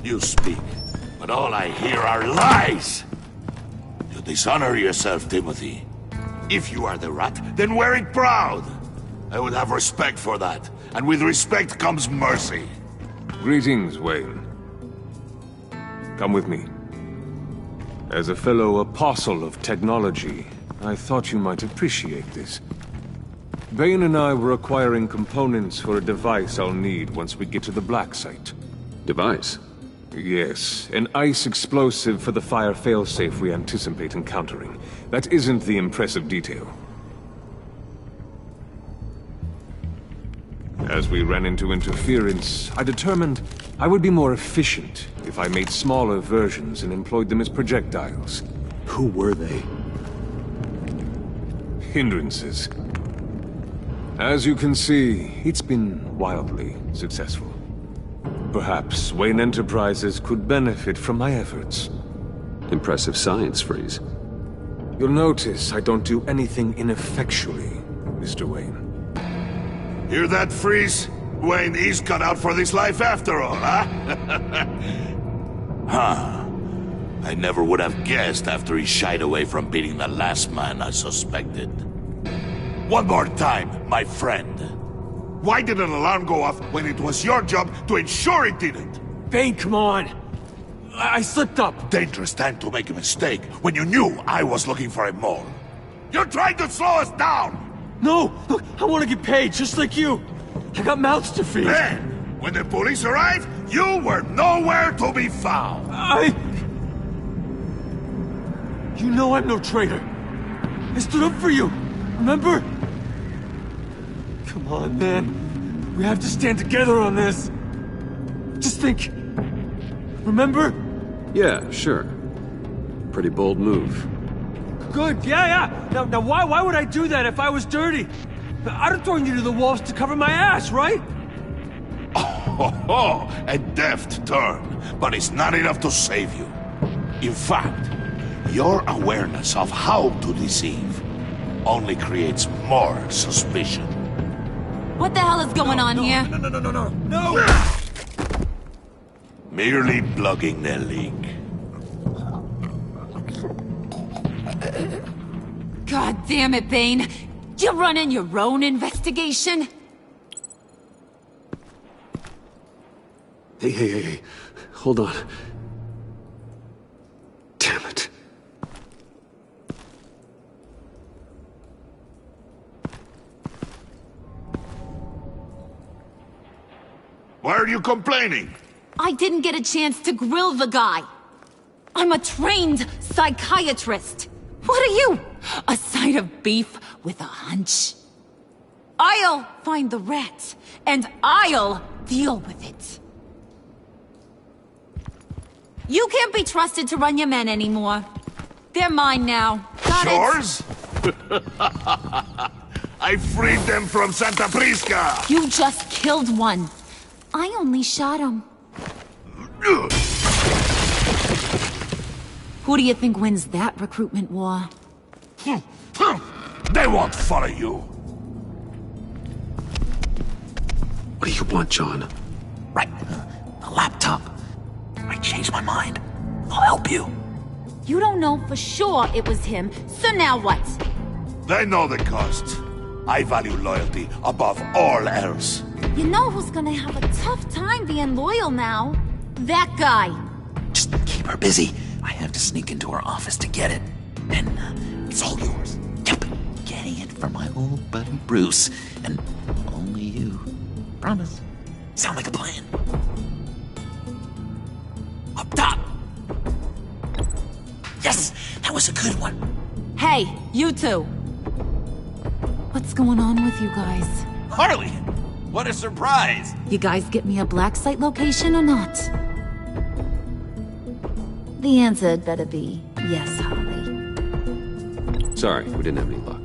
[SPEAKER 15] You speak, but all I hear are lies! You dishonor yourself, Timothy. If you are the rat, then wear it proud! I would have respect for that, and with respect comes mercy.
[SPEAKER 4] Greetings, Wayne. Come with me. As a fellow apostle of technology, I thought you might appreciate this. Bane and I were acquiring components for a device I'll need once we get to the Black Site.
[SPEAKER 1] Device?
[SPEAKER 4] Yes, an ice explosive for the fire failsafe we anticipate encountering. That isn't the impressive detail. As we ran into interference, I determined I would be more efficient if I made smaller versions and employed them as projectiles.
[SPEAKER 1] Who were they?
[SPEAKER 4] Hindrances. As you can see, it's been wildly successful. Perhaps Wayne Enterprises could benefit from my efforts.
[SPEAKER 1] Impressive science, Freeze.
[SPEAKER 4] You'll notice I don't do anything ineffectually, Mr. Wayne.
[SPEAKER 15] Hear that, Freeze? Wayne is cut out for this life after all, huh? Huh. I never would have guessed after he shied away from beating the last man I suspected. One more time, my friend. Why did an alarm go off when it was your job to ensure it didn't?
[SPEAKER 7] Bane, come on! I slipped up!
[SPEAKER 15] Dangerous time to make a mistake when you knew I was looking for him more. You're trying to slow us down!
[SPEAKER 7] No! Look, I want to get paid, just like you! I got mouths to feed!
[SPEAKER 15] Then, when the police arrived, you were nowhere to be found!
[SPEAKER 7] You know I'm no traitor! I stood up for you! Remember? Come on, man. We have to stand together on this! Just think... Remember?
[SPEAKER 1] Yeah, sure. Pretty bold move.
[SPEAKER 7] Good, yeah. Now why would I do that if I was dirty? I'd have thrown you to the wolves to cover my ass, right?
[SPEAKER 15] Oh, a deft turn, but it's not enough to save you. In fact, your awareness of how to deceive only creates more suspicion.
[SPEAKER 3] What the hell is going on here?
[SPEAKER 7] No!
[SPEAKER 15] Merely plugging the leak.
[SPEAKER 3] God damn it, Bane. You're running your own investigation?
[SPEAKER 1] Hey. Hold on. Damn it.
[SPEAKER 15] Why are you complaining?
[SPEAKER 3] I didn't get a chance to grill the guy. I'm a trained psychiatrist. What are you? A side of beef with a hunch? I'll find the rat, and I'll deal with it. You can't be trusted to run your men anymore. They're mine now. Got
[SPEAKER 15] Yours? I freed them from Santa Prisca!
[SPEAKER 3] You just killed one. I only shot him. Who do you think wins that recruitment war?
[SPEAKER 15] They won't follow you.
[SPEAKER 1] What do you want, John?
[SPEAKER 8] Right. A laptop. I changed my mind. I'll help you.
[SPEAKER 3] You don't know for sure it was him, so now what?
[SPEAKER 15] They know the cost. I value loyalty above all else.
[SPEAKER 3] You know who's gonna have a tough time being loyal now? That guy.
[SPEAKER 8] Just keep her busy. I have to sneak into her office to get it. And it's all yours. Yep. Getting it from my old buddy Bruce. And only you. Promise. Sound like a plan. Up top. Yes, that was a good one.
[SPEAKER 3] Hey, you two. What's going on with you guys?
[SPEAKER 8] Harley, what a surprise.
[SPEAKER 3] You guys get me a black site location or not? The answer had better be yes, Harley.
[SPEAKER 1] Sorry, we didn't have any luck.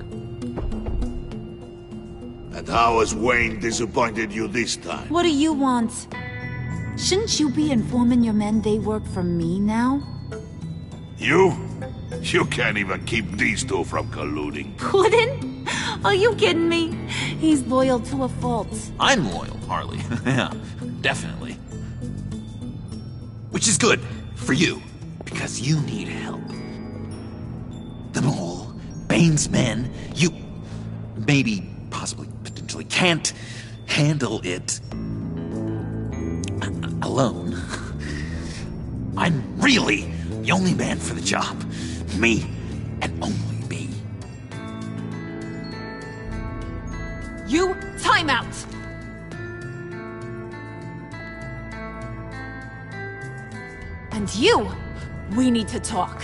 [SPEAKER 15] And how has Wayne disappointed you this time?
[SPEAKER 3] What do you want? Shouldn't you be informing your men they work for me now?
[SPEAKER 15] You? You can't even keep these two from colluding.
[SPEAKER 3] Couldn't? Are you kidding me? He's loyal to a fault.
[SPEAKER 8] I'm loyal, Harley. Yeah, definitely. Which is good for you, because you need help. The mole, Bane's men, you maybe, possibly, potentially can't handle it alone. I'm really the only man for the job. Me, and only me.
[SPEAKER 3] You, time out! And you! We need to talk.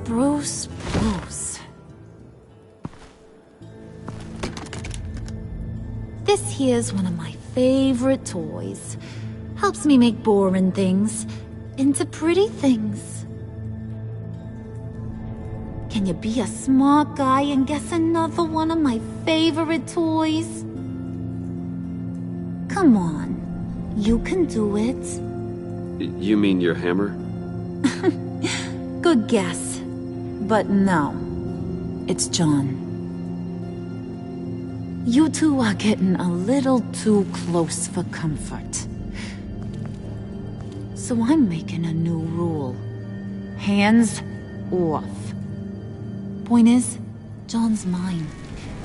[SPEAKER 3] Bruce. This here's one of my favorite toys. Helps me make boring things into pretty things. Can you be a smart guy and guess another one of my favorite toys? Come on, you can do it.
[SPEAKER 5] You mean your hammer?
[SPEAKER 3] Good guess. But no, it's John. You two are getting a little too close for comfort. So I'm making a new rule. Hands off. Point is, John's mine,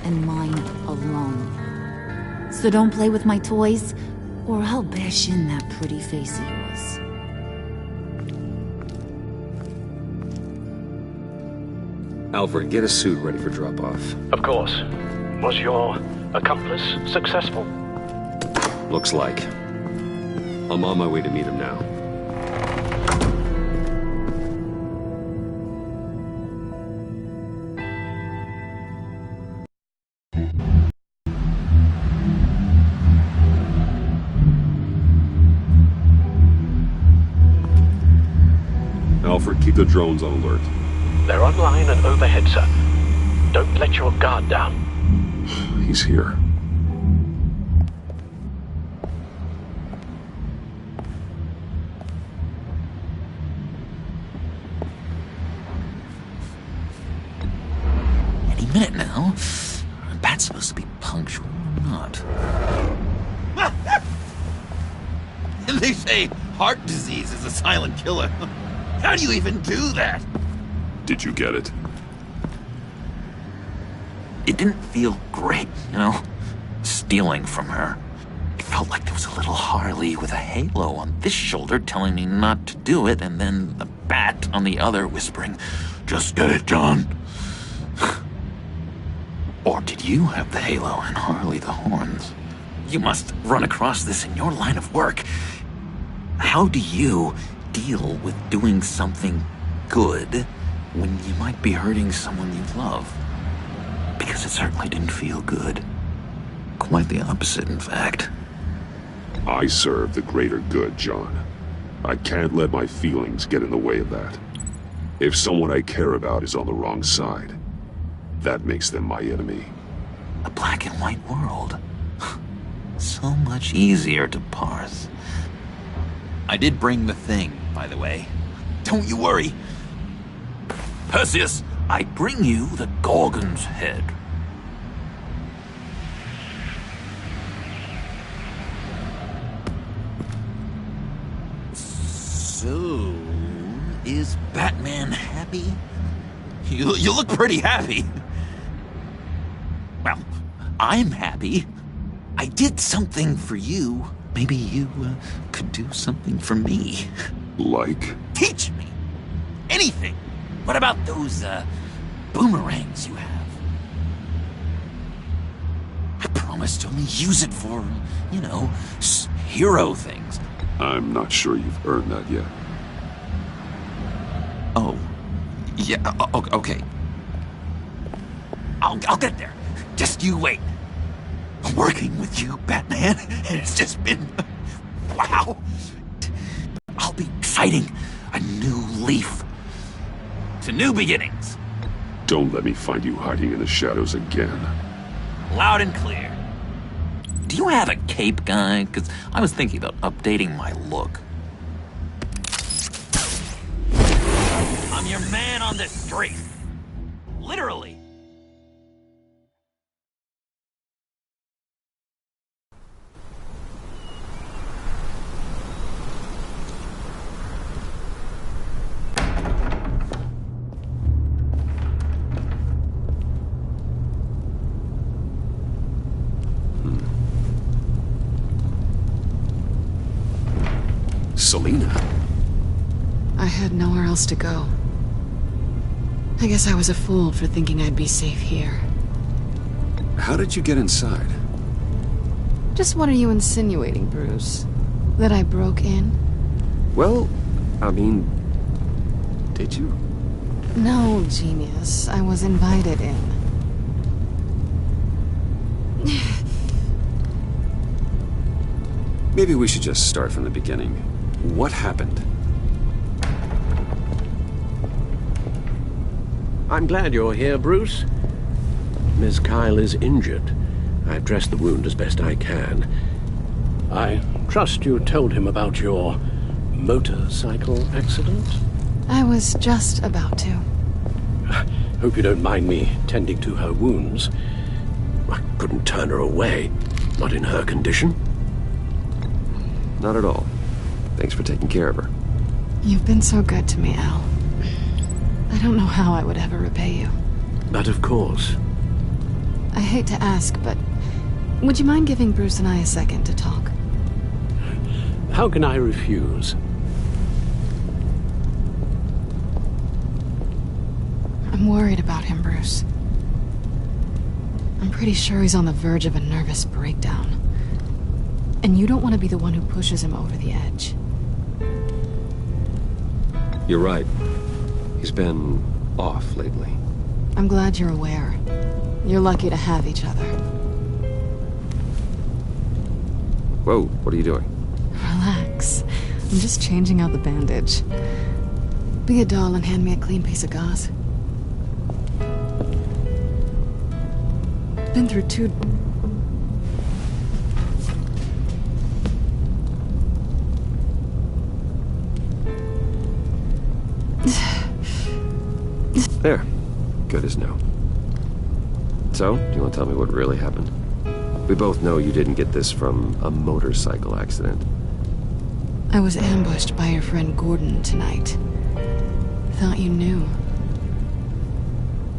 [SPEAKER 3] and mine alone. So don't play with my toys, or I'll bash in that pretty face of yours.
[SPEAKER 5] Alfred, get a suit ready for drop-off.
[SPEAKER 14] Of course. Was your accomplice successful?
[SPEAKER 5] Looks like. I'm on my way to meet him now.
[SPEAKER 14] Alfred, keep the drones on alert. They're online and overhead, sir. Don't let your guard down.
[SPEAKER 1] He's here.
[SPEAKER 8] Any minute now. Bat's supposed to be punctual or not?
[SPEAKER 6] They say heart disease is a silent killer. How do you even do that?
[SPEAKER 1] Did you get it?
[SPEAKER 8] It didn't feel great, you know? Stealing from her. It felt like there was a little Harley with a halo on this shoulder telling me not to do it, and then a bat on the other whispering, "Just get it, John." Or did you have the halo and Harley the horns? You must run across this in your line of work. How do you deal with doing something good when you might be hurting someone you love? Because it certainly didn't feel good. Quite the opposite, in fact.
[SPEAKER 1] I serve the greater good, John. I can't let my feelings get in the way of that. If someone I care about is on the wrong side, that makes them my enemy.
[SPEAKER 8] A black and white world. So much easier to parse. I did bring the thing, by the way. Don't you worry. Perseus, I bring you the Gorgon's head. So, is Batman happy? You look pretty happy. Well, I'm happy. I did something for you. Maybe you could do something for me.
[SPEAKER 1] Like?
[SPEAKER 8] Teach me. Anything. What about those boomerangs you have? I promise to only use it for, you know, hero things.
[SPEAKER 1] I'm not sure you've earned that yet.
[SPEAKER 8] Oh. Yeah, okay. I'll get there. Just you wait. Working with you, Batman, it's just been... wow. I'll be fighting a new leaf. To new beginnings.
[SPEAKER 1] Don't let me find you hiding in the shadows again.
[SPEAKER 8] Loud and clear. Do you have a cape, guy? Because I was thinking about updating my look. I'm your man on the street. Literally.
[SPEAKER 1] Selina?
[SPEAKER 2] I had nowhere else to go. I guess I was a fool for thinking I'd be safe here.
[SPEAKER 1] How did you get inside?
[SPEAKER 2] Just what are you insinuating, Bruce? That I broke in?
[SPEAKER 5] Well, I mean... Did you?
[SPEAKER 2] No, genius. I was invited in.
[SPEAKER 1] Maybe we should just start from the beginning. What happened?
[SPEAKER 16] I'm glad you're here, Bruce. Miss Kyle is injured. I've dressed the wound as best I can. I trust you told him about your motorcycle accident?
[SPEAKER 2] I was just about to.
[SPEAKER 16] Hope you don't mind me tending to her wounds. I couldn't turn her away, not in her condition.
[SPEAKER 5] Not at all. Thanks for taking care of her.
[SPEAKER 2] You've been so good to me, Al. I don't know how I would ever repay you.
[SPEAKER 16] But of course.
[SPEAKER 2] I hate to ask, but would you mind giving Bruce and I a second to talk?
[SPEAKER 16] How can I refuse?
[SPEAKER 2] I'm worried about him, Bruce. I'm pretty sure he's on the verge of a nervous breakdown. And you don't want to be the one who pushes him over the edge.
[SPEAKER 5] You're right. He's been off lately.
[SPEAKER 2] I'm glad you're aware. You're lucky to have each other.
[SPEAKER 5] Whoa, what are you doing?
[SPEAKER 2] Relax. I'm just changing out the bandage. Be a doll and hand me a clean piece of gauze. Been through 2...
[SPEAKER 5] There. Good as new. So, do you want to tell me what really happened? We both know you didn't get this from a motorcycle accident.
[SPEAKER 2] I was ambushed by your friend Gordon tonight. Thought you knew.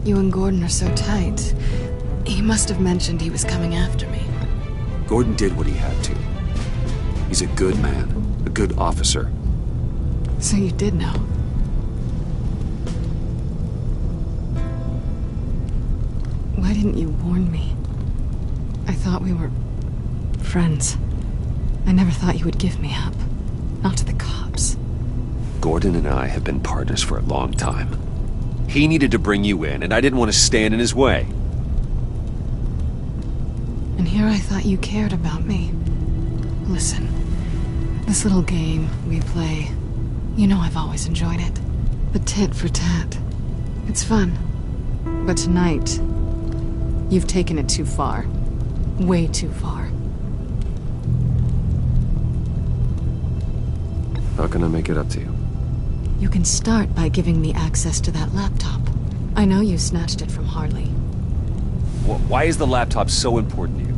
[SPEAKER 2] You and Gordon are so tight. He must have mentioned he was coming after me.
[SPEAKER 1] Gordon did what he had to. He's a good man, a good officer.
[SPEAKER 2] So you did know. Why didn't you warn me? I thought we were friends. I never thought you would give me up. Not to the cops.
[SPEAKER 1] Gordon and I have been partners for a long time. He needed to bring you in, and I didn't want to stand in his way.
[SPEAKER 2] And here I thought you cared about me. Listen, this little game we play, you know I've always enjoyed it. The tit for tat. It's fun. But tonight, you've taken it too far. Way too far.
[SPEAKER 5] How can I make it up to you?
[SPEAKER 2] You can start by giving me access to that laptop. I know you snatched it from Harley.
[SPEAKER 1] Why is the laptop so important to you?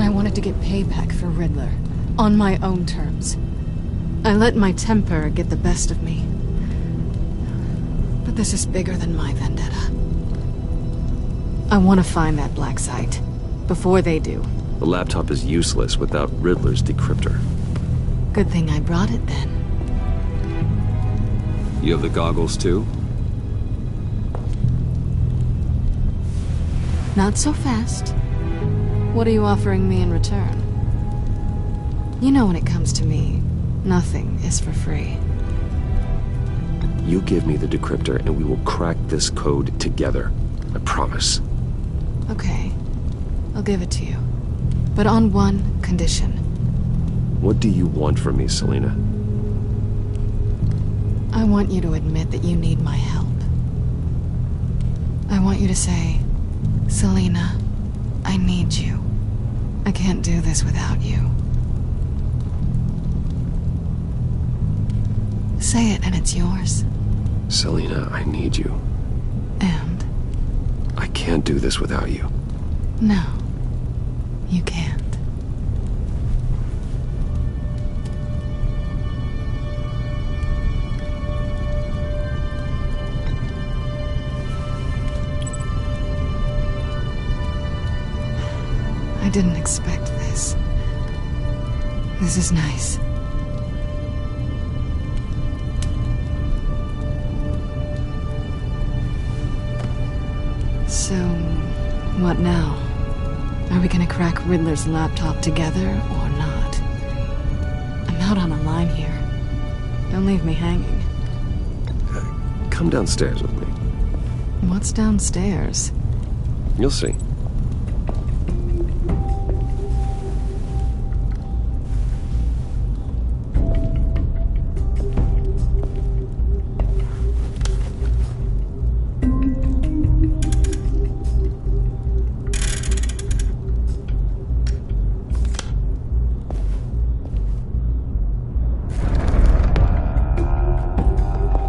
[SPEAKER 2] I wanted to get payback for Riddler. On my own terms. I let my temper get the best of me. But this is bigger than my vendetta. I want to find that black site. Before they do.
[SPEAKER 5] The laptop is useless without Riddler's decryptor.
[SPEAKER 2] Good thing I brought it then.
[SPEAKER 1] You have the goggles too?
[SPEAKER 2] Not so fast. What are you offering me in return? You know when it comes to me, nothing is for free.
[SPEAKER 5] You give me the decryptor and we will crack this code together. I promise.
[SPEAKER 2] Okay. I'll give it to you. But on one condition.
[SPEAKER 5] What do you want from me, Selina?
[SPEAKER 2] I want you to admit that you need my help. I want you to say, Selina, I need you. I can't do this without you. Say it and it's yours.
[SPEAKER 5] Selina, I need you.
[SPEAKER 2] And?
[SPEAKER 5] I can't do this without you.
[SPEAKER 2] No, you can't. I didn't expect this. This is nice. So, what now? Are we gonna crack Riddler's laptop together or not? I'm out on a line here. Don't leave me hanging.
[SPEAKER 5] Come downstairs with me.
[SPEAKER 2] What's downstairs?
[SPEAKER 5] You'll see.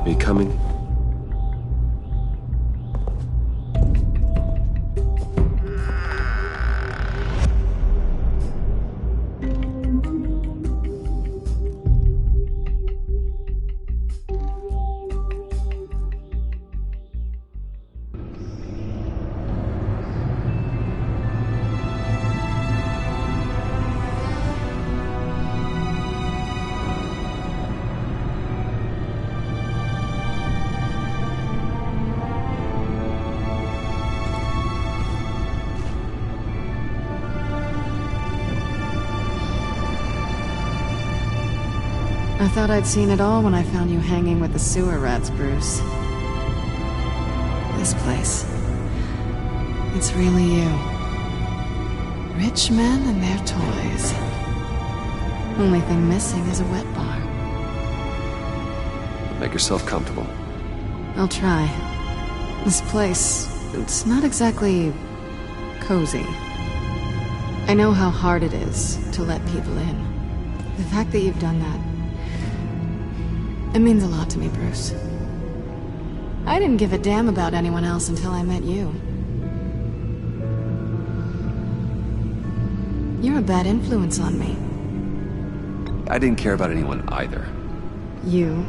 [SPEAKER 5] Are you coming?
[SPEAKER 2] I thought I'd seen it all when I found you hanging with the sewer rats, Bruce. This place. It's really you. Rich men and their toys. Only thing missing is a wet bar.
[SPEAKER 5] Make yourself comfortable.
[SPEAKER 2] I'll try. This place, it's not exactly cozy. I know how hard it is to let people in. The fact that you've done that, it means a lot to me, Bruce. I didn't give a damn about anyone else until I met you. You're a bad influence on me.
[SPEAKER 5] I didn't care about anyone either.
[SPEAKER 2] You?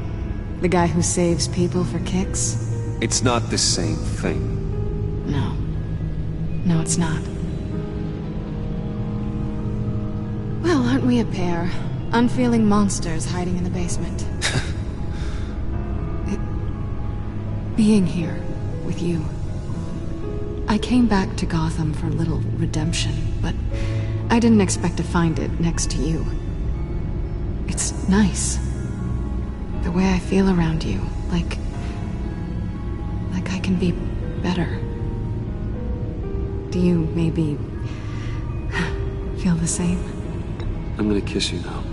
[SPEAKER 2] The guy who saves people for kicks?
[SPEAKER 5] It's not the same thing.
[SPEAKER 2] No. No, it's not. Well, aren't we a pair? Unfeeling monsters hiding in the basement. Being here with you. I came back to Gotham for a little redemption, but I didn't expect to find it next to you. It's nice. The way I feel around you, like I can be better. Do you maybe feel the same?
[SPEAKER 5] I'm gonna kiss you now.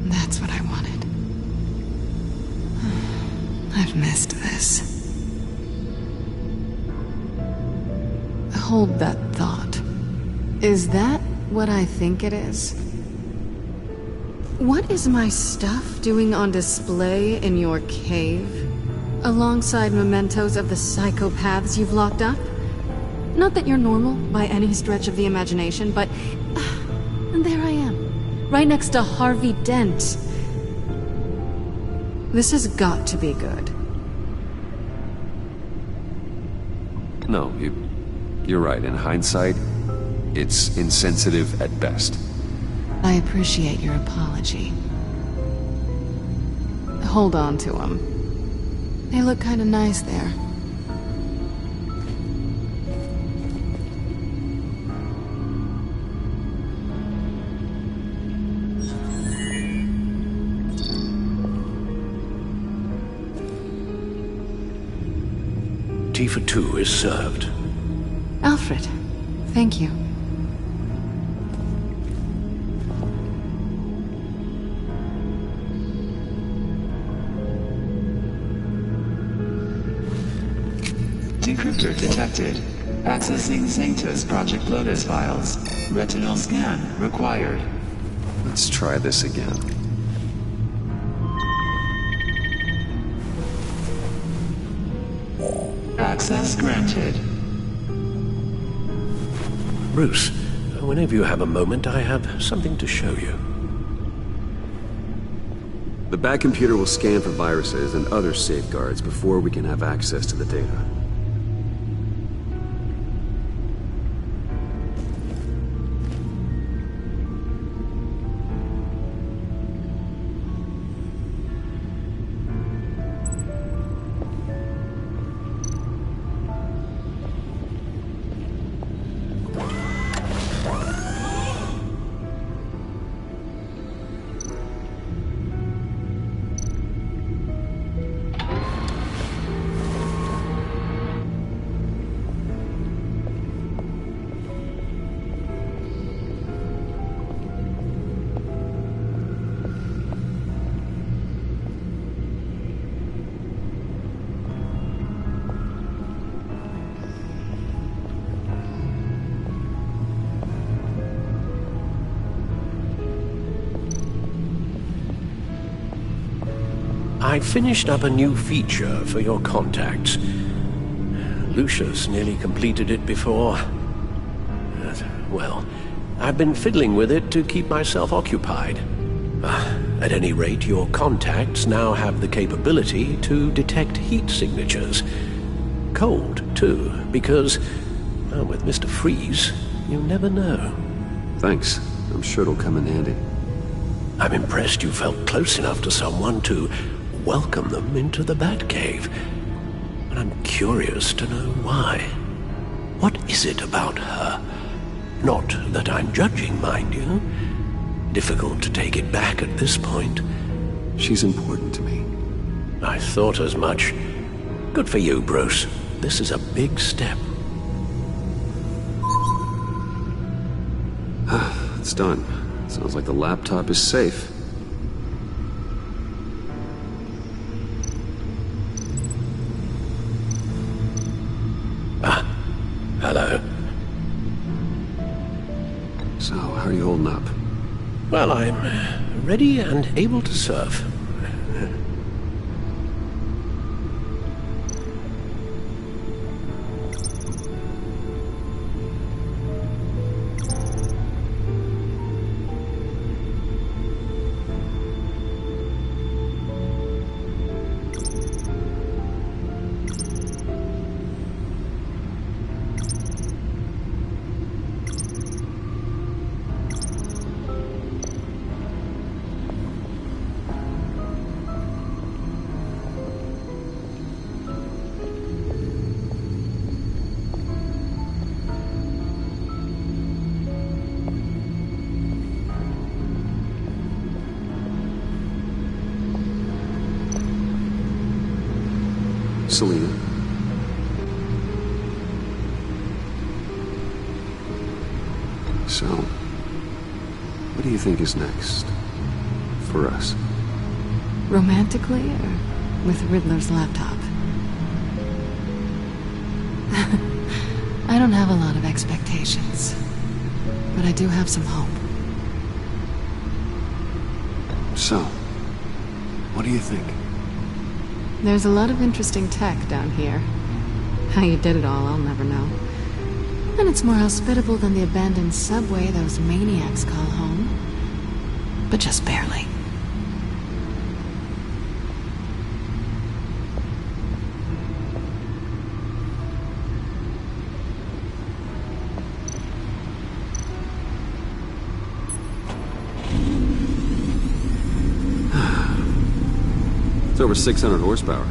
[SPEAKER 2] That's what I wanted. I've missed this. Hold that thought. Is that what I think it is? What is my stuff doing on display in your cave? Alongside mementos of the psychopaths you've locked up? Not that you're normal by any stretch of the imagination, but... and there I am, right next to Harvey Dent. This has got to be good.
[SPEAKER 5] No, you're right. In hindsight, it's insensitive at best.
[SPEAKER 2] I appreciate your apology. Hold on to them. They look kind of nice there.
[SPEAKER 16] Tea for two is served.
[SPEAKER 2] Alfred, thank you.
[SPEAKER 12] Decryptor detected. Accessing Sanctus Project Lotus files. Retinal scan required.
[SPEAKER 5] Let's try this again.
[SPEAKER 12] Access granted.
[SPEAKER 16] Bruce, whenever you have a moment, I have something to show you.
[SPEAKER 1] The back computer will scan for viruses and other safeguards before we can have access to the data.
[SPEAKER 16] I finished up a new feature for your contacts. Lucius nearly completed it before. Well, I've been fiddling with it to keep myself occupied. At any rate, your contacts now have the capability to detect heat signatures. Cold, too, because, well, with Mr. Freeze, you never know.
[SPEAKER 1] Thanks. I'm sure it'll come in handy.
[SPEAKER 16] I'm impressed you felt close enough to someone to welcome them into the Batcave. But I'm curious to know why. What is it about her? Not that I'm judging, mind you. Difficult to take it back at this point.
[SPEAKER 1] She's important to me.
[SPEAKER 16] I thought as much. Good for you, Bruce. This is a big step.
[SPEAKER 1] It's done. Sounds like the laptop is safe.
[SPEAKER 16] Hello.
[SPEAKER 1] So, how are you holding up?
[SPEAKER 16] Well, I'm ready and able to serve.
[SPEAKER 1] Selina. So, what do you think is next? For us?
[SPEAKER 2] Romantically, or with Riddler's laptop? I don't have a lot of expectations, but I do have some hope.
[SPEAKER 1] So, what do you think?
[SPEAKER 2] There's a lot of interesting tech down here. How you did it all, I'll never know. And it's more hospitable than the abandoned subway those maniacs call home. But just barely.
[SPEAKER 1] It's over 600 horsepower.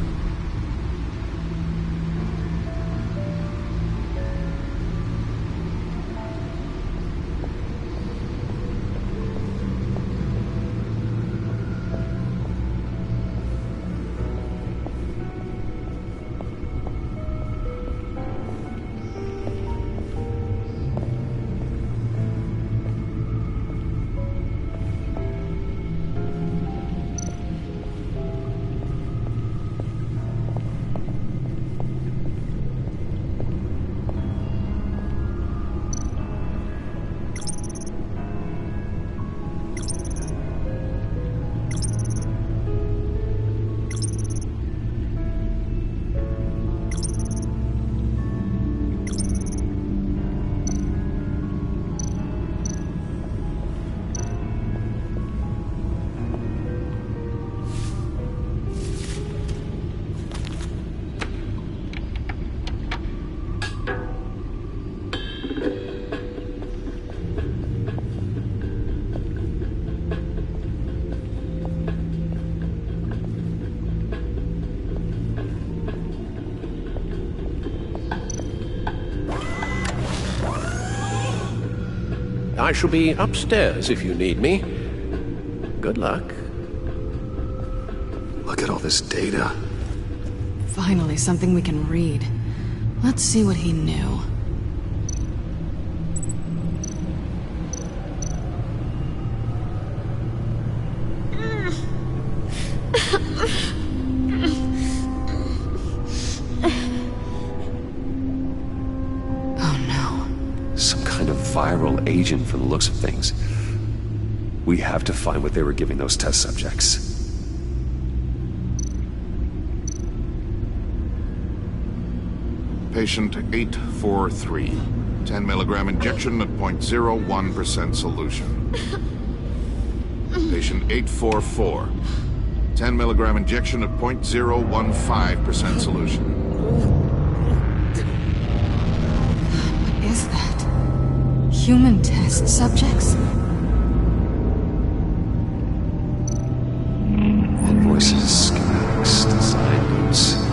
[SPEAKER 16] I shall be upstairs if you need me. Good luck.
[SPEAKER 1] Look at all this data.
[SPEAKER 2] Finally, something we can read. Let's see what he knew.
[SPEAKER 1] Viral agent from the looks of things. We have to find what they were giving those test subjects.
[SPEAKER 17] Patient 843. 10 milligram injection at 0.01% solution. Patient 844. 10 milligram injection at 0.015% solution.
[SPEAKER 2] What is that? Human test subjects?
[SPEAKER 1] Invoices, schematics, design notes.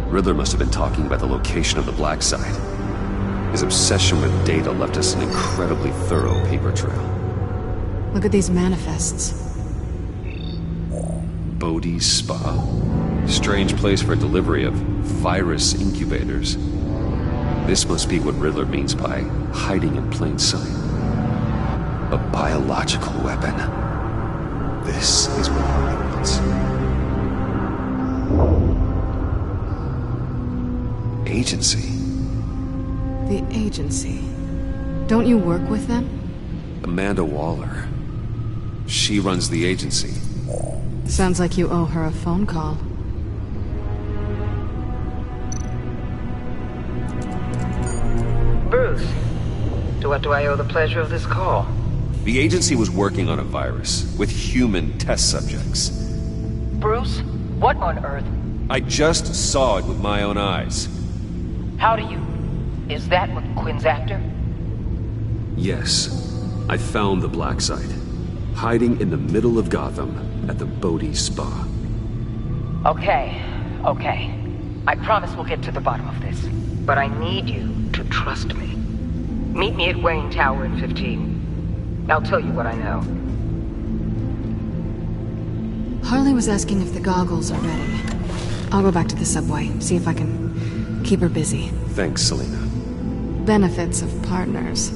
[SPEAKER 1] Riddler must have been talking about the location of the black site. His obsession with data left us an incredibly thorough paper trail.
[SPEAKER 2] Look at these manifests.
[SPEAKER 1] Bodhi's Spa? Strange place for delivery of virus incubators. This must be what Riddler means by hiding in plain sight. A biological weapon. This is what Harley wants. Agency.
[SPEAKER 2] The agency. Don't you work with them?
[SPEAKER 1] Amanda Waller. She runs the agency.
[SPEAKER 2] Sounds like you owe her a phone call.
[SPEAKER 9] Bruce, to what do I owe the pleasure of this call?
[SPEAKER 1] The agency was working on a virus with human test subjects.
[SPEAKER 9] Bruce, what on earth?
[SPEAKER 1] I just saw it with my own eyes.
[SPEAKER 9] How do you... Is that what Quinn's after?
[SPEAKER 1] Yes. I found the black site. Hiding in the middle of Gotham at the Bodhi Spa.
[SPEAKER 9] Okay. I promise we'll get to the bottom of this. But I need you to trust me. Meet me at Wayne Tower in 15. I'll tell you what I know.
[SPEAKER 2] Harley was asking if the goggles are ready. I'll go back to the subway, see if I can keep her busy.
[SPEAKER 1] Thanks, Selena.
[SPEAKER 2] Benefits of partners.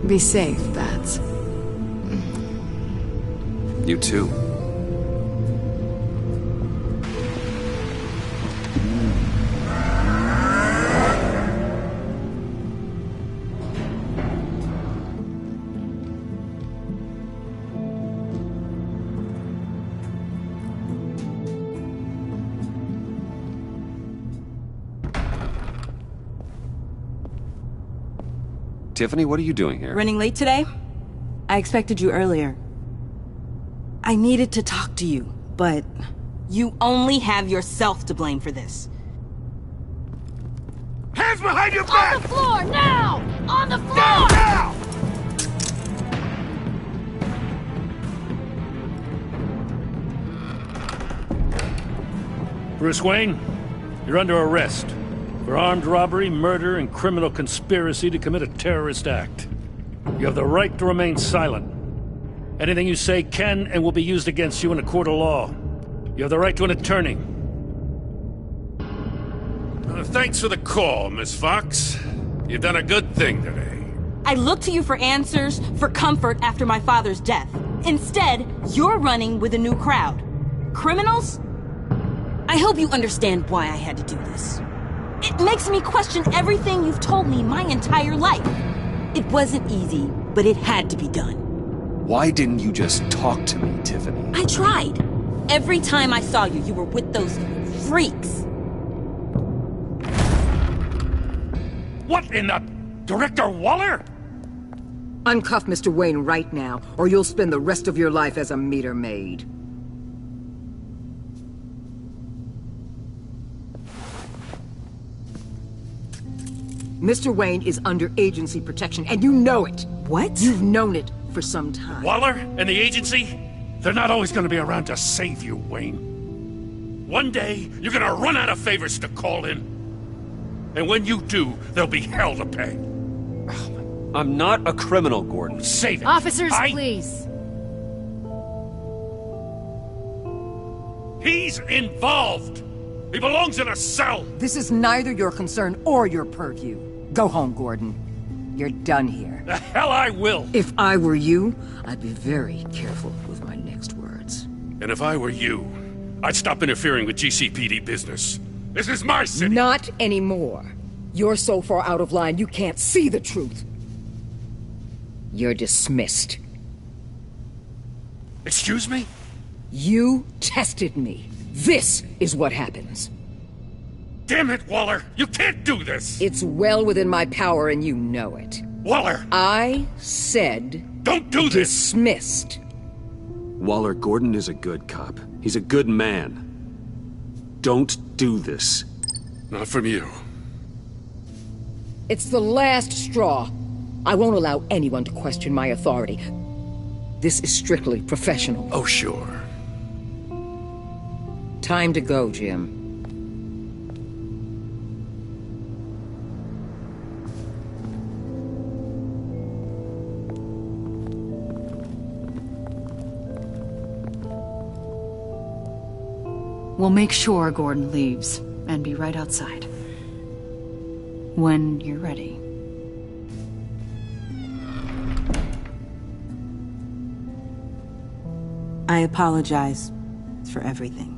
[SPEAKER 2] Be safe, Bats.
[SPEAKER 1] You too. Tiffany, what are you doing here?
[SPEAKER 18] Running late today? I expected you earlier. I needed to talk to you, but you only have yourself to blame for this.
[SPEAKER 15] Hands behind your back!
[SPEAKER 3] On the floor, now! On the floor!
[SPEAKER 15] Now!
[SPEAKER 13] Bruce Wayne, you're under arrest for armed robbery, murder, and criminal conspiracy to commit a terrorist act. You have the right to remain silent. Anything you say can and will be used against you in a court of law. You have the right to an attorney.
[SPEAKER 19] Thanks for the call, Miss Fox. You've done a good thing today.
[SPEAKER 18] I looked to you for answers, for comfort after my father's death. Instead, you're running with a new crowd. Criminals? I hope you understand why I had to do this. It makes me question everything you've told me my entire life. It wasn't easy, but it had to be done.
[SPEAKER 1] Why didn't you just talk to me, Tiffany?
[SPEAKER 18] I tried. Every time I saw you, you were with those freaks.
[SPEAKER 13] What in the... Director Waller?
[SPEAKER 9] Uncuff Mr. Wayne right now, or you'll spend the rest of your life as a meter maid. Mr. Wayne is under agency protection, and you know it.
[SPEAKER 18] What?
[SPEAKER 9] You've known it for some time.
[SPEAKER 13] Waller and the agency? They're not always gonna be around to save you, Wayne. One day, you're gonna run out of favors to call in. And when you do, there'll be hell to pay.
[SPEAKER 1] I'm not a criminal, Gordon.
[SPEAKER 13] Save it.
[SPEAKER 2] Officers, please.
[SPEAKER 13] He's involved. He belongs in a cell.
[SPEAKER 9] This is neither your concern or your purview. Go home, Gordon. You're done here.
[SPEAKER 13] The hell I will.
[SPEAKER 9] If I were you, I'd be very careful with my next words.
[SPEAKER 13] And if I were you, I'd stop interfering with GCPD business. This is my city.
[SPEAKER 9] Not anymore. You're so far out of line you can't see the truth. You're dismissed.
[SPEAKER 13] Excuse me?
[SPEAKER 9] You tested me. This is what happens.
[SPEAKER 13] Damn it, Waller! You can't do this!
[SPEAKER 9] It's well within my power and you know it.
[SPEAKER 13] Waller!
[SPEAKER 9] I said...
[SPEAKER 13] Don't do this!
[SPEAKER 9] Dismissed.
[SPEAKER 1] Waller, Gordon is a good cop. He's a good man. Don't do this.
[SPEAKER 13] Not from you.
[SPEAKER 9] It's the last straw. I won't allow anyone to question my authority. This is strictly professional.
[SPEAKER 13] Oh, sure.
[SPEAKER 9] Time to go, Jim.
[SPEAKER 20] We'll make sure Gordon leaves, and be right outside. When you're ready.
[SPEAKER 18] I apologize for everything.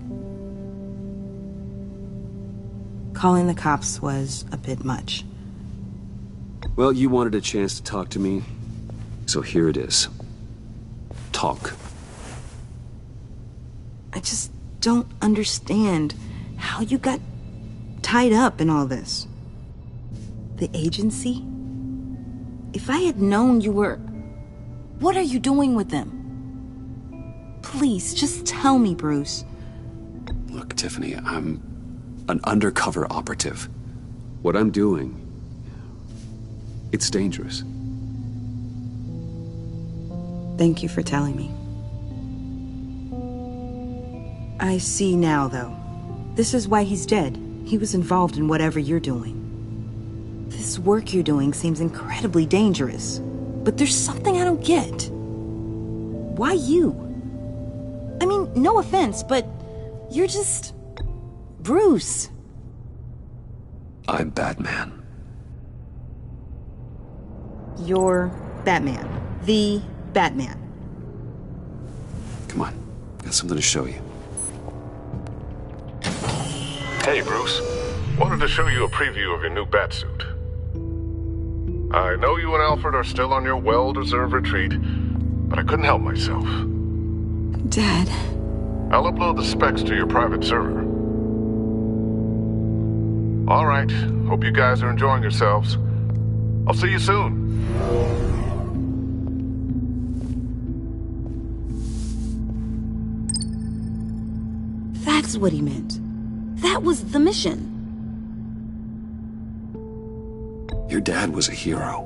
[SPEAKER 18] Calling the cops was a bit much.
[SPEAKER 1] Well, you wanted a chance to talk to me, so here it is. Talk.
[SPEAKER 18] I just don't understand how you got tied up in all this. The agency? If I had known you were... What are you doing with them? Please, just tell me, Bruce.
[SPEAKER 1] Look, Tiffany, I'm an undercover operative. What I'm doing, it's dangerous.
[SPEAKER 18] Thank you for telling me. I see now, though. This is why he's dead. He was involved in whatever you're doing. This work you're doing seems incredibly dangerous. But there's something I don't get. Why you? I mean, no offense, but you're just... Bruce.
[SPEAKER 1] I'm Batman.
[SPEAKER 18] You're Batman. The Batman.
[SPEAKER 1] Come on, got something to show you.
[SPEAKER 17] Hey, Bruce. Wanted to show you a preview of your new Batsuit. I know you and Alfred are still on your well-deserved retreat, but I couldn't help myself.
[SPEAKER 18] Dad.
[SPEAKER 17] I'll upload the specs to your private server. All right. Hope you guys are enjoying yourselves. I'll see you soon.
[SPEAKER 18] That's what he meant. That was the mission.
[SPEAKER 1] Your dad was a hero.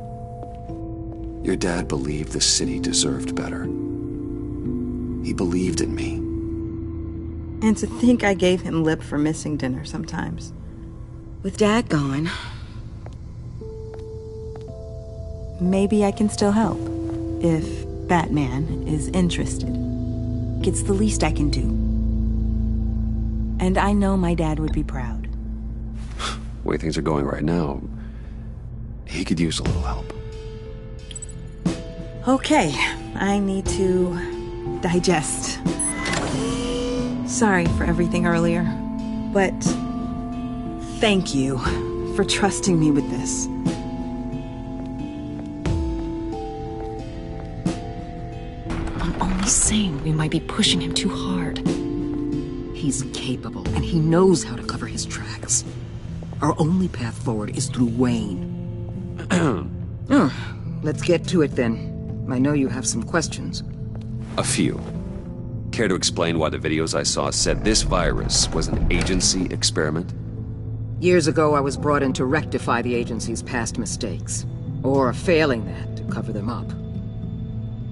[SPEAKER 1] Your dad believed the city deserved better. He believed in me.
[SPEAKER 18] And to think I gave him lip for missing dinner sometimes. With Dad gone, maybe I can still help. If Batman is interested. It's the least I can do. And I know my dad would be proud.
[SPEAKER 1] The way things are going right now, he could use a little help.
[SPEAKER 18] Okay, I need to digest. Sorry for everything earlier, but thank you for trusting me with this.
[SPEAKER 2] I'm only saying we might be pushing him too hard. He's capable, and he knows how to cover his tracks. Our only path forward is through Wayne.
[SPEAKER 9] Let's get to it then. I know you have some questions.
[SPEAKER 1] A few. Care to explain why the videos I saw said this virus was an agency experiment?
[SPEAKER 9] Years ago, I was brought in to rectify the agency's past mistakes. Or failing that, to cover them up.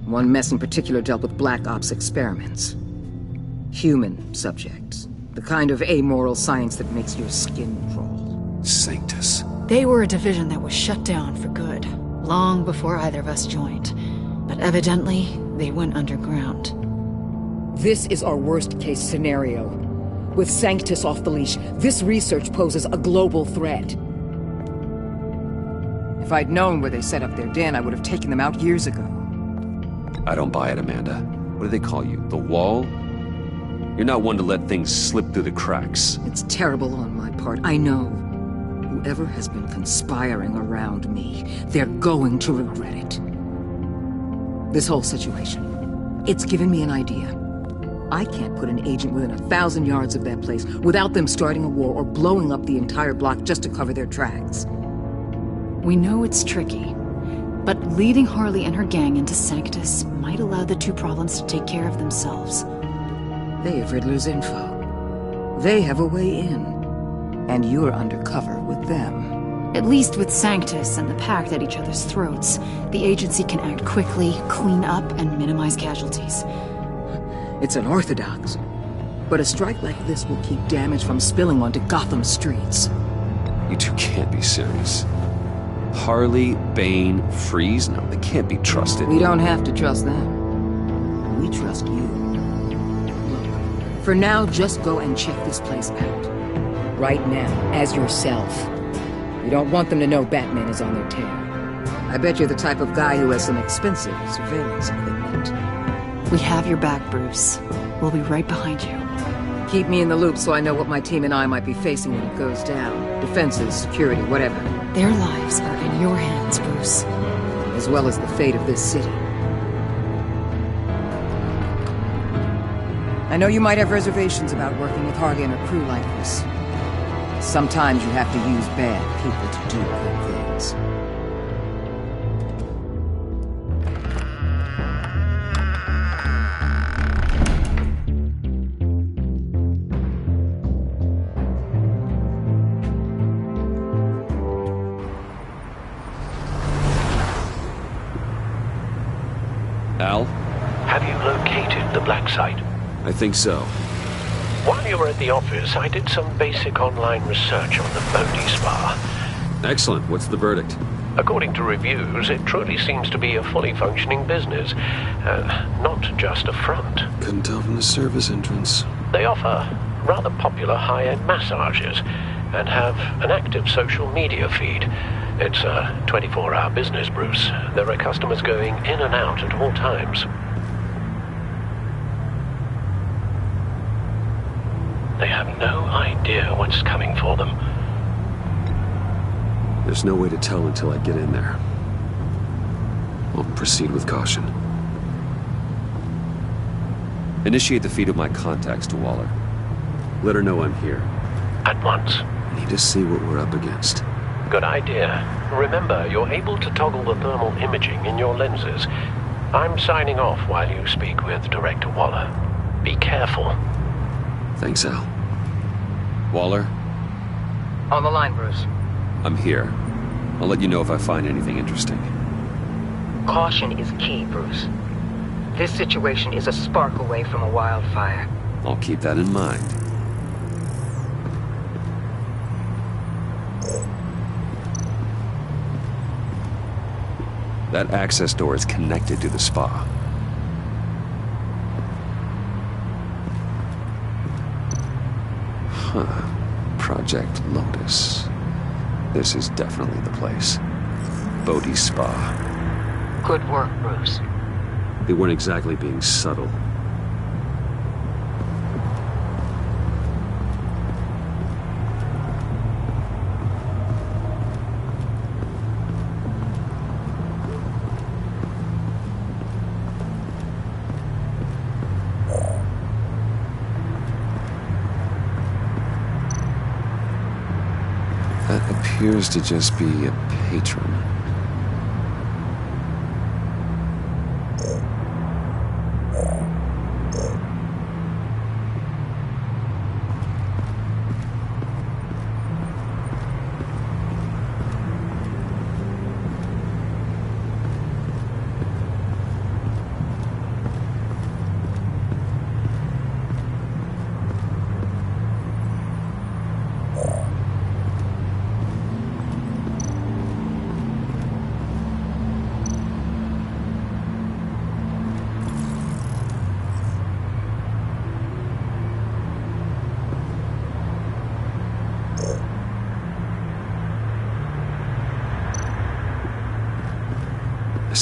[SPEAKER 9] One mess in particular dealt with Black Ops experiments. Human subjects. The kind of amoral science that makes your skin crawl.
[SPEAKER 1] Sanctus.
[SPEAKER 20] They were a division that was shut down for good, long before either of us joined. But evidently, they went underground.
[SPEAKER 21] This is our worst-case scenario. With Sanctus off the leash, this research poses a global threat.
[SPEAKER 9] If I'd known where they set up their den, I would have taken them out years ago.
[SPEAKER 1] I don't buy it, Amanda. What do they call you? The Wall? You're not one to let things slip through the cracks.
[SPEAKER 9] It's terrible on my part, I know. Whoever has been conspiring around me, they're going to regret it. This whole situation, it's given me an idea. I can't put an agent within 1,000 yards of that place without them starting a war or blowing up the entire block just to cover their tracks.
[SPEAKER 20] We know it's tricky, but leading Harley and her gang into Sanctus might allow the two problems to take care of themselves.
[SPEAKER 9] They have Riddler's info. They have a way in. And you're undercover with them.
[SPEAKER 20] At least with Sanctus and the Pact at each other's throats, the agency can act quickly, clean up, and minimize casualties.
[SPEAKER 9] It's unorthodox. But a strike like this will keep damage from spilling onto Gotham streets.
[SPEAKER 1] You two can't be serious. Harley, Bane, Freeze? No, they can't be trusted.
[SPEAKER 9] We don't have to trust them. We trust you. Look, for now, just go and check this place out. Right now, as yourself. You don't want them to know Batman is on their tail. I bet you're the type of guy who has some expensive surveillance equipment.
[SPEAKER 20] We have your back, Bruce. We'll be right behind you.
[SPEAKER 9] Keep me in the loop so I know what my team and I might be facing when it goes down. Defenses, security, whatever.
[SPEAKER 20] Their lives are in your hands, Bruce.
[SPEAKER 9] As well as the fate of this city. I know you might have reservations about working with Harley and her crew like this. Sometimes you have to use bad people to do good things.
[SPEAKER 1] Al?
[SPEAKER 11] Have you located the black site?
[SPEAKER 1] I think so.
[SPEAKER 11] While you were at the office, I did some basic online research on the Bodhi Spa.
[SPEAKER 1] Excellent. What's the verdict?
[SPEAKER 11] According to reviews, it truly seems to be a fully functioning business, not just a front.
[SPEAKER 1] Couldn't tell from the service entrance.
[SPEAKER 11] They offer rather popular high-end massages and have an active social media feed. It's a 24-hour business, Bruce. There are customers going in and out at all times. They have no idea what's coming for them.
[SPEAKER 1] There's no way to tell until I get in there. I'll proceed with caution. Initiate the feed of my contacts to Waller. Let her know I'm here.
[SPEAKER 11] At once.
[SPEAKER 1] I need to see what we're up against.
[SPEAKER 11] Good idea. Remember, you're able to toggle the thermal imaging in your lenses. I'm signing off while you speak with Director Waller. Be careful.
[SPEAKER 1] Thanks, Al. Waller?
[SPEAKER 9] On the line, Bruce.
[SPEAKER 1] I'm here. I'll let you know if I find anything interesting.
[SPEAKER 9] Caution is key, Bruce. This situation is a spark away from a wildfire.
[SPEAKER 1] I'll keep that in mind. That access door is connected to the spa. Huh. Project Lotus. This is definitely the place. Bodhi Spa.
[SPEAKER 9] Good work, Bruce.
[SPEAKER 1] They weren't exactly being subtle. That appears to just be a patron.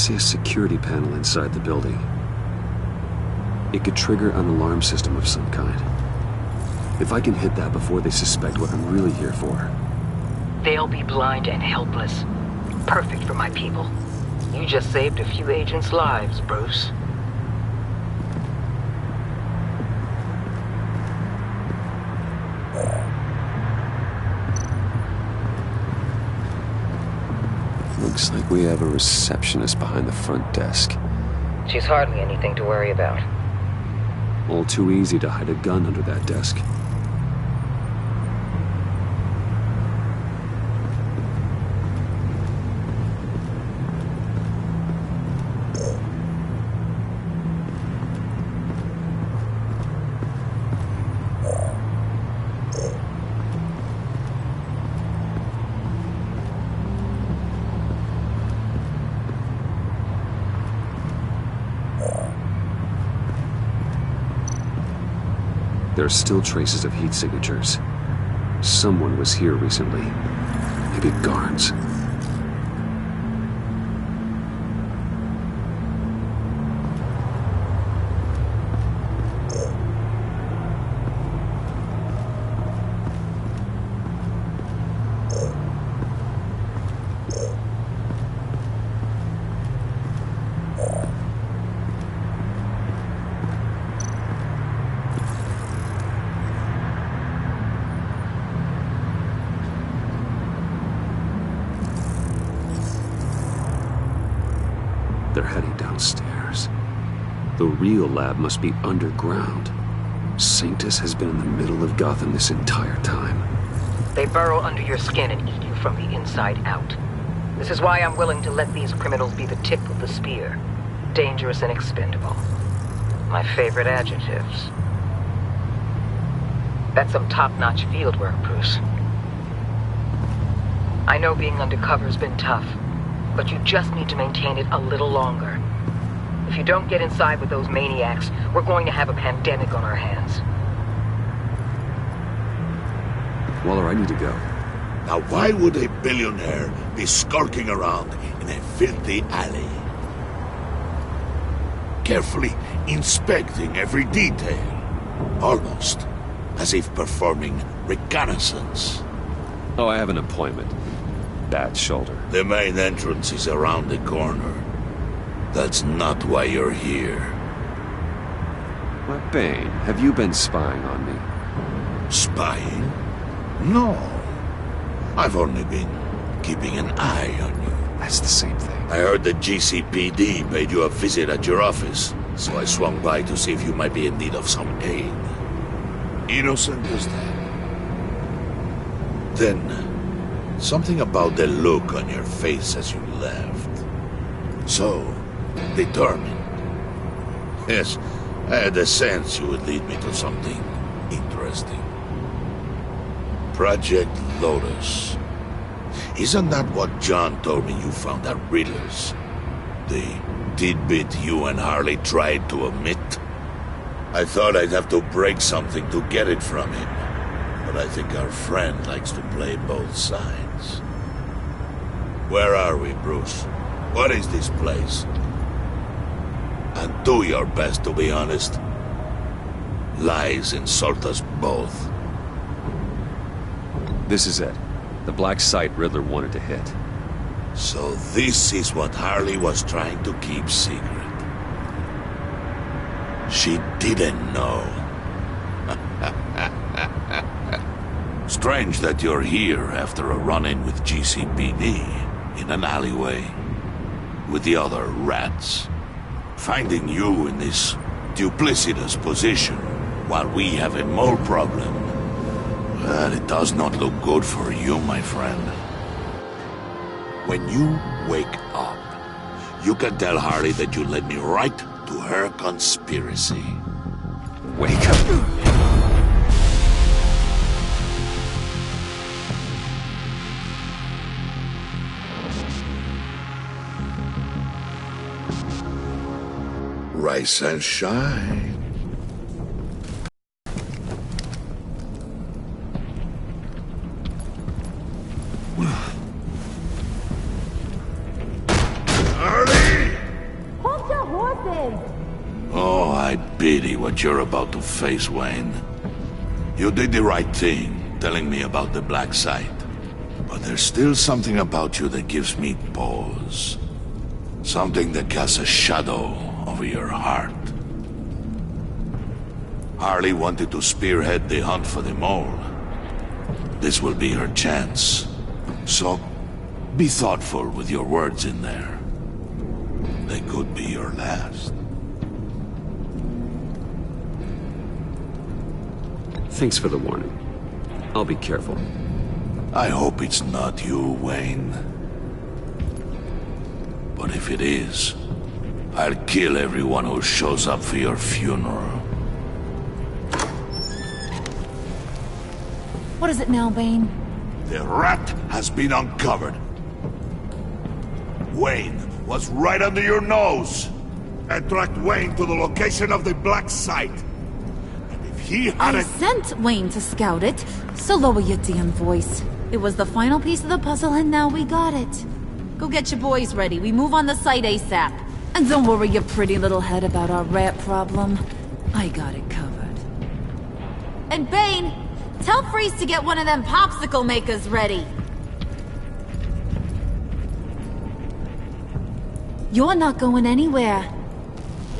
[SPEAKER 1] see a security panel inside the building. It could trigger an alarm system of some kind. If I can hit that before they suspect what I'm really here for.
[SPEAKER 9] They'll be blind and helpless. Perfect for my people. You just saved a few agents' lives, Bruce.
[SPEAKER 1] Looks like we have a receptionist behind the front desk.
[SPEAKER 9] She's hardly anything to worry about.
[SPEAKER 1] All too easy to hide a gun under that desk. There are still traces of heat signatures. Someone was here recently. Maybe guards. They're heading downstairs. The real lab must be underground. Sanctus has been in the middle of Gotham this entire time.
[SPEAKER 9] They burrow under your skin and eat you from the inside out. This is why I'm willing to let these criminals be the tip of the spear. Dangerous and expendable. My favorite adjectives. That's some top-notch fieldwork, Bruce. I know being undercover's been tough, but you just need to maintain it a little longer. If you don't get inside with those maniacs, we're going to have a pandemic on our hands.
[SPEAKER 1] Waller, I need to go.
[SPEAKER 15] Now why would a billionaire be skulking around in a filthy alley? Carefully inspecting every detail. Almost as if performing reconnaissance.
[SPEAKER 1] Oh, I have an appointment. Bad shoulder.
[SPEAKER 15] The main entrance is around the corner. That's not why you're here.
[SPEAKER 1] Why, Bane, have you been spying on me?
[SPEAKER 15] Spying? No. I've only been keeping an eye on you.
[SPEAKER 1] That's the same thing.
[SPEAKER 15] I heard the GCPD paid you a visit at your office, so I swung by to see if you might be in need of some aid. Innocent as that. Then, something about the look on your face as you left. So determined. Yes, I had a sense you would lead me to something interesting. Project Lotus. Isn't that what John told me you found at Riddler's? The tidbit you and Harley tried to omit? I thought I'd have to break something to get it from him. But I think our friend likes to play both sides. Where are we, Bruce? What is this place? And do your best to be honest. Lies insult us both.
[SPEAKER 1] This is it. The black site Riddler wanted to hit.
[SPEAKER 15] So this is what Harley was trying to keep secret. She didn't know. Strange that you're here after a run-in with GCPD in an alleyway with the other rats. Finding you in this duplicitous position while we have a mole problem. Well, it does not look good for you, my friend. When you wake up, you can tell Harley that you led me right to her conspiracy.
[SPEAKER 1] Wake up.
[SPEAKER 15] Rise and shine. Harley! what you're about to face, Wayne. You did the right thing, telling me about the black site. But there's still something about you that gives me pause. Something that casts a shadow over your heart. Harley wanted to spearhead the hunt for the mole. This will be her chance. So, be thoughtful with your words in there. They could be your last.
[SPEAKER 1] Thanks for the warning. I'll be careful.
[SPEAKER 15] I hope it's not you, Wayne. But if it is, I'll kill everyone who shows up for your funeral.
[SPEAKER 3] What is it now, Bane?
[SPEAKER 15] The rat has been uncovered. Wayne was right under your nose. I tracked Wayne to the location of the black site. And if he had
[SPEAKER 3] I sent Wayne to scout it, so lower your damn voice. It was the final piece of the puzzle and now we got it. Go get your boys ready. We move on the site ASAP. And don't worry your pretty little head about our rat problem. I got it covered. And Bane, tell Freeze to get one of them popsicle makers ready. You're not going anywhere.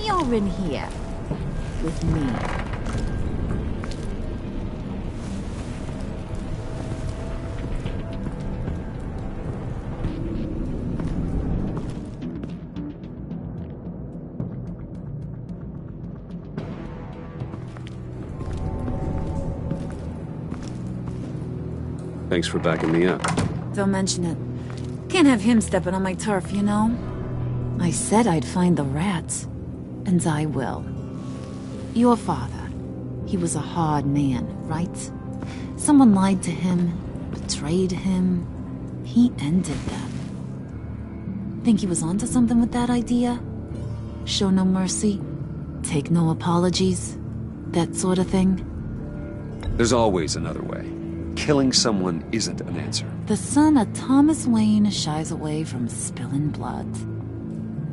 [SPEAKER 3] You're in here. With me.
[SPEAKER 1] Thanks for backing me up.
[SPEAKER 3] Don't mention it. Can't have him stepping on my turf, you know? I said I'd find the rats. And I will. Your father. He was a hard man, right? Someone lied to him, betrayed him. He ended them. Think he was onto something with that idea? Show no mercy? Take no apologies? That sort of thing?
[SPEAKER 1] There's always another way. Killing someone isn't an answer.
[SPEAKER 3] The son of Thomas Wayne shies away from spilling blood.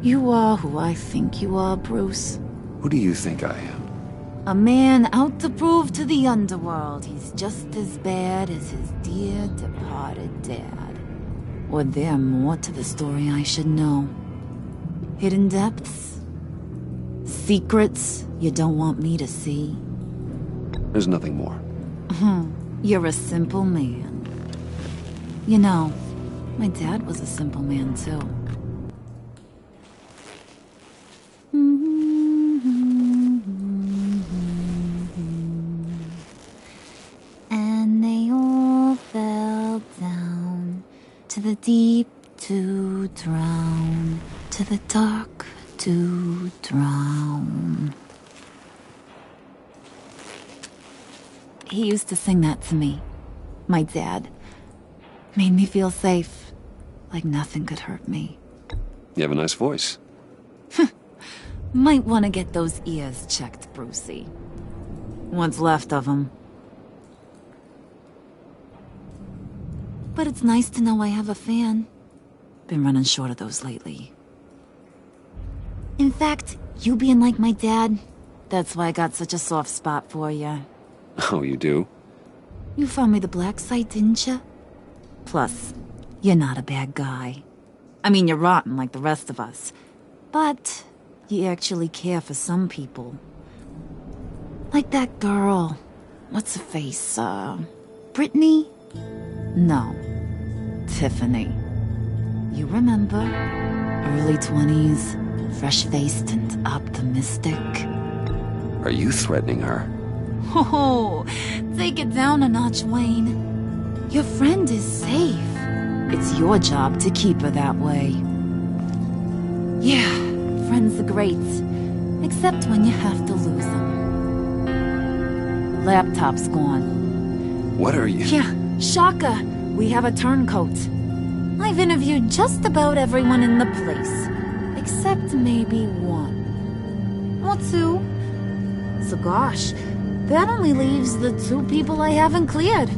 [SPEAKER 3] You are who I think you are, Bruce.
[SPEAKER 1] Who do you think I am?
[SPEAKER 3] A man out to prove to the underworld he's just as bad as his dear departed dad. Or there more to the story I should know. Hidden depths? Secrets you don't want me to see?
[SPEAKER 1] There's nothing more.
[SPEAKER 3] You're a simple man. You know, my dad was a simple man too. And they all fell down to the deep to drown, to the dark to drown. He used to sing that to me. My dad. Made me feel safe. Like nothing could hurt me.
[SPEAKER 1] You have a nice voice.
[SPEAKER 3] Might want to get those ears checked, Brucey. What's left of them. But it's nice to know I have a fan. Been running short of those lately. In fact, you being like my dad, that's why I got such a soft spot for you.
[SPEAKER 1] Oh, you do?
[SPEAKER 3] You found me the black site, didn't you? Plus, you're not a bad guy. I mean, you're rotten like the rest of us. But you actually care for some people. Like that girl. What's her face? Brittany? No. Tiffany. You remember? Early 20s, fresh-faced and optimistic.
[SPEAKER 1] Are you threatening her?
[SPEAKER 3] Oh, take it down a notch, Wayne. Your friend is safe. It's your job to keep her that way. Yeah, friends are great. Except when you have to lose them. Laptop's gone.
[SPEAKER 1] What are you?
[SPEAKER 3] Yeah, shocker. We have a turncoat. I've interviewed just about everyone in the place. Except maybe one. Or two. So gosh, that only leaves the two people I haven't cleared.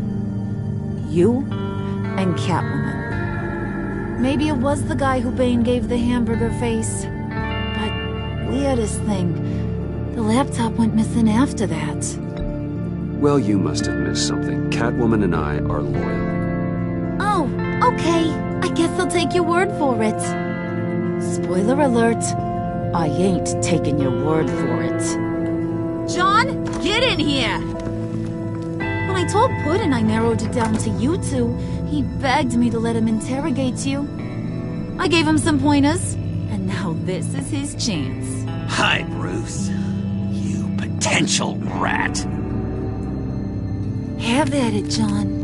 [SPEAKER 3] You and Catwoman. Maybe it was the guy who Bane gave the hamburger face. But weirdest thing, The laptop went missing after that.
[SPEAKER 1] Well, you must have missed something. Catwoman and I are loyal.
[SPEAKER 3] Oh, okay. I guess I'll take your word for it. Spoiler alert. I ain't taking your word for it. John, get in here! When I told Puddin' I narrowed it down to you two, he begged me to let him interrogate you. I gave him some pointers, and now this is his chance.
[SPEAKER 6] Hi, Bruce. You potential rat.
[SPEAKER 3] Have at it, John.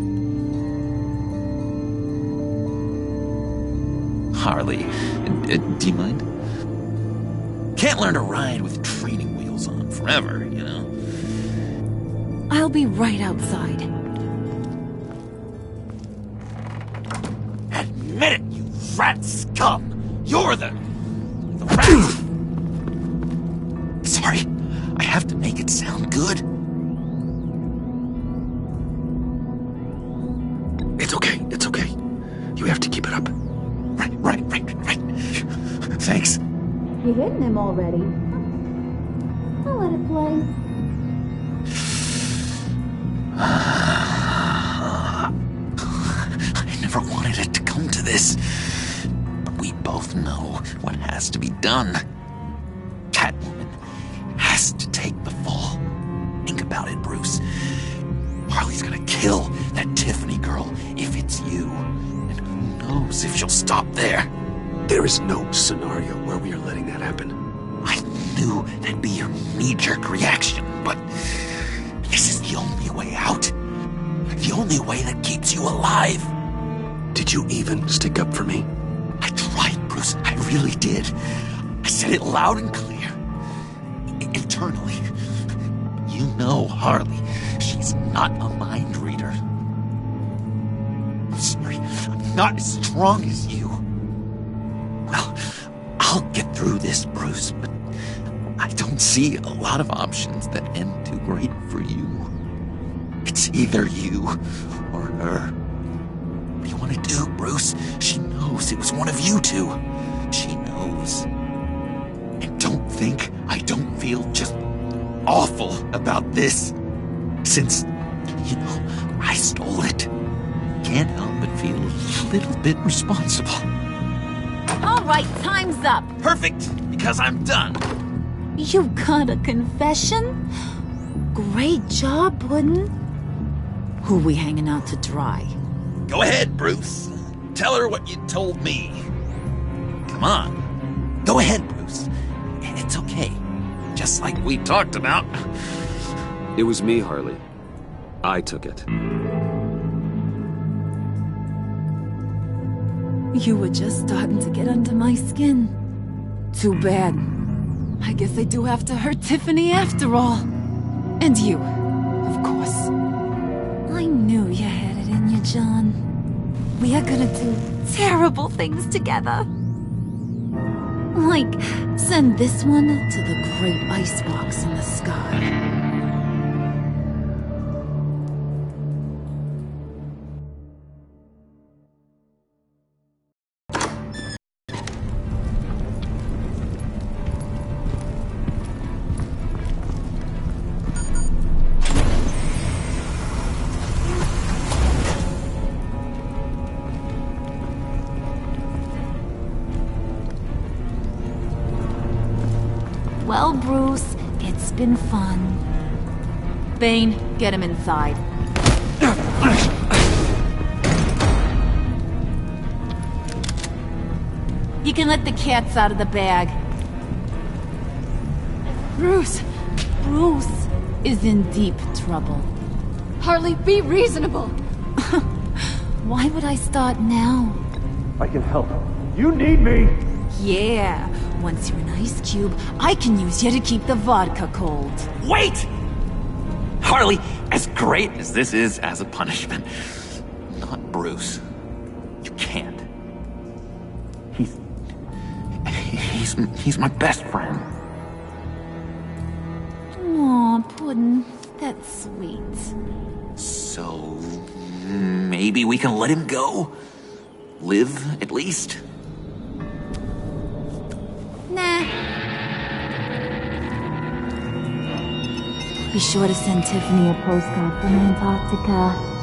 [SPEAKER 8] Harley, do you mind? Can't learn to ride with training wheels on forever, you know?
[SPEAKER 3] I'll be right outside.
[SPEAKER 6] Admit it, you rat scum! You're the rat! Sorry, I have to make it sound good.
[SPEAKER 5] It's okay, it's okay. You have to keep it up.
[SPEAKER 6] Right. Thanks.
[SPEAKER 3] You hitting him already? I'll let it play.
[SPEAKER 6] I never wanted it to come to this. But we both know what has to be done. Catwoman has to take the fall. Think about it, Bruce. Harley's gonna kill that Tiffany girl if it's you. And who knows if she'll stop there.
[SPEAKER 5] There is no scenario where we are letting that happen.
[SPEAKER 6] I knew that'd be your knee-jerk reaction, but this is the only way out. The only way that keeps you alive.
[SPEAKER 5] Did you even stick up for me?
[SPEAKER 6] I tried, Bruce. I really did. I said it loud and clear. Internally. You know Harley. She's not a mind reader. I'm sorry. I'm not as strong as you. Well, I'll get through this, Bruce, but I don't see a lot of options that end too great for you. It's either you or her. What do you want to do, Bruce? She knows it was one of you two. She knows. And don't think I don't feel just awful about this. Since, you know, I stole it. Can't help but feel a little bit responsible.
[SPEAKER 3] All right, time's up.
[SPEAKER 6] Perfect, because I'm done.
[SPEAKER 3] You got a confession? Great job, Puddin'. Who we hanging out to dry?
[SPEAKER 6] Go ahead, Bruce. Tell her what you told me. Come on. Go ahead, Bruce. It's okay. Just like we talked about.
[SPEAKER 1] It was me, Harley. I took it.
[SPEAKER 3] You were just starting to get under my skin. Too bad. I guess I do have to hurt Tiffany after all. And you, of course. I knew you had it in you, John. We are gonna do terrible things together. Like, send this one to the great icebox in the sky. Well, Bruce, it's been fun. Bane, get him inside. You can let the cats out of the bag. Bruce is in deep trouble.
[SPEAKER 2] Harley, be reasonable.
[SPEAKER 3] Why would I start now?
[SPEAKER 7] I can help. You need me!
[SPEAKER 3] Yeah, once you're an ice cube, I can use you to keep the vodka cold.
[SPEAKER 6] Wait! Harley, as great as this is as a punishment, not Bruce. You can't. He's my best friend.
[SPEAKER 3] Aw, Puddin', that's sweet.
[SPEAKER 6] So, maybe we can let him go? Live, at least?
[SPEAKER 3] Nah. Be sure to send Tiffany a postcard from Antarctica.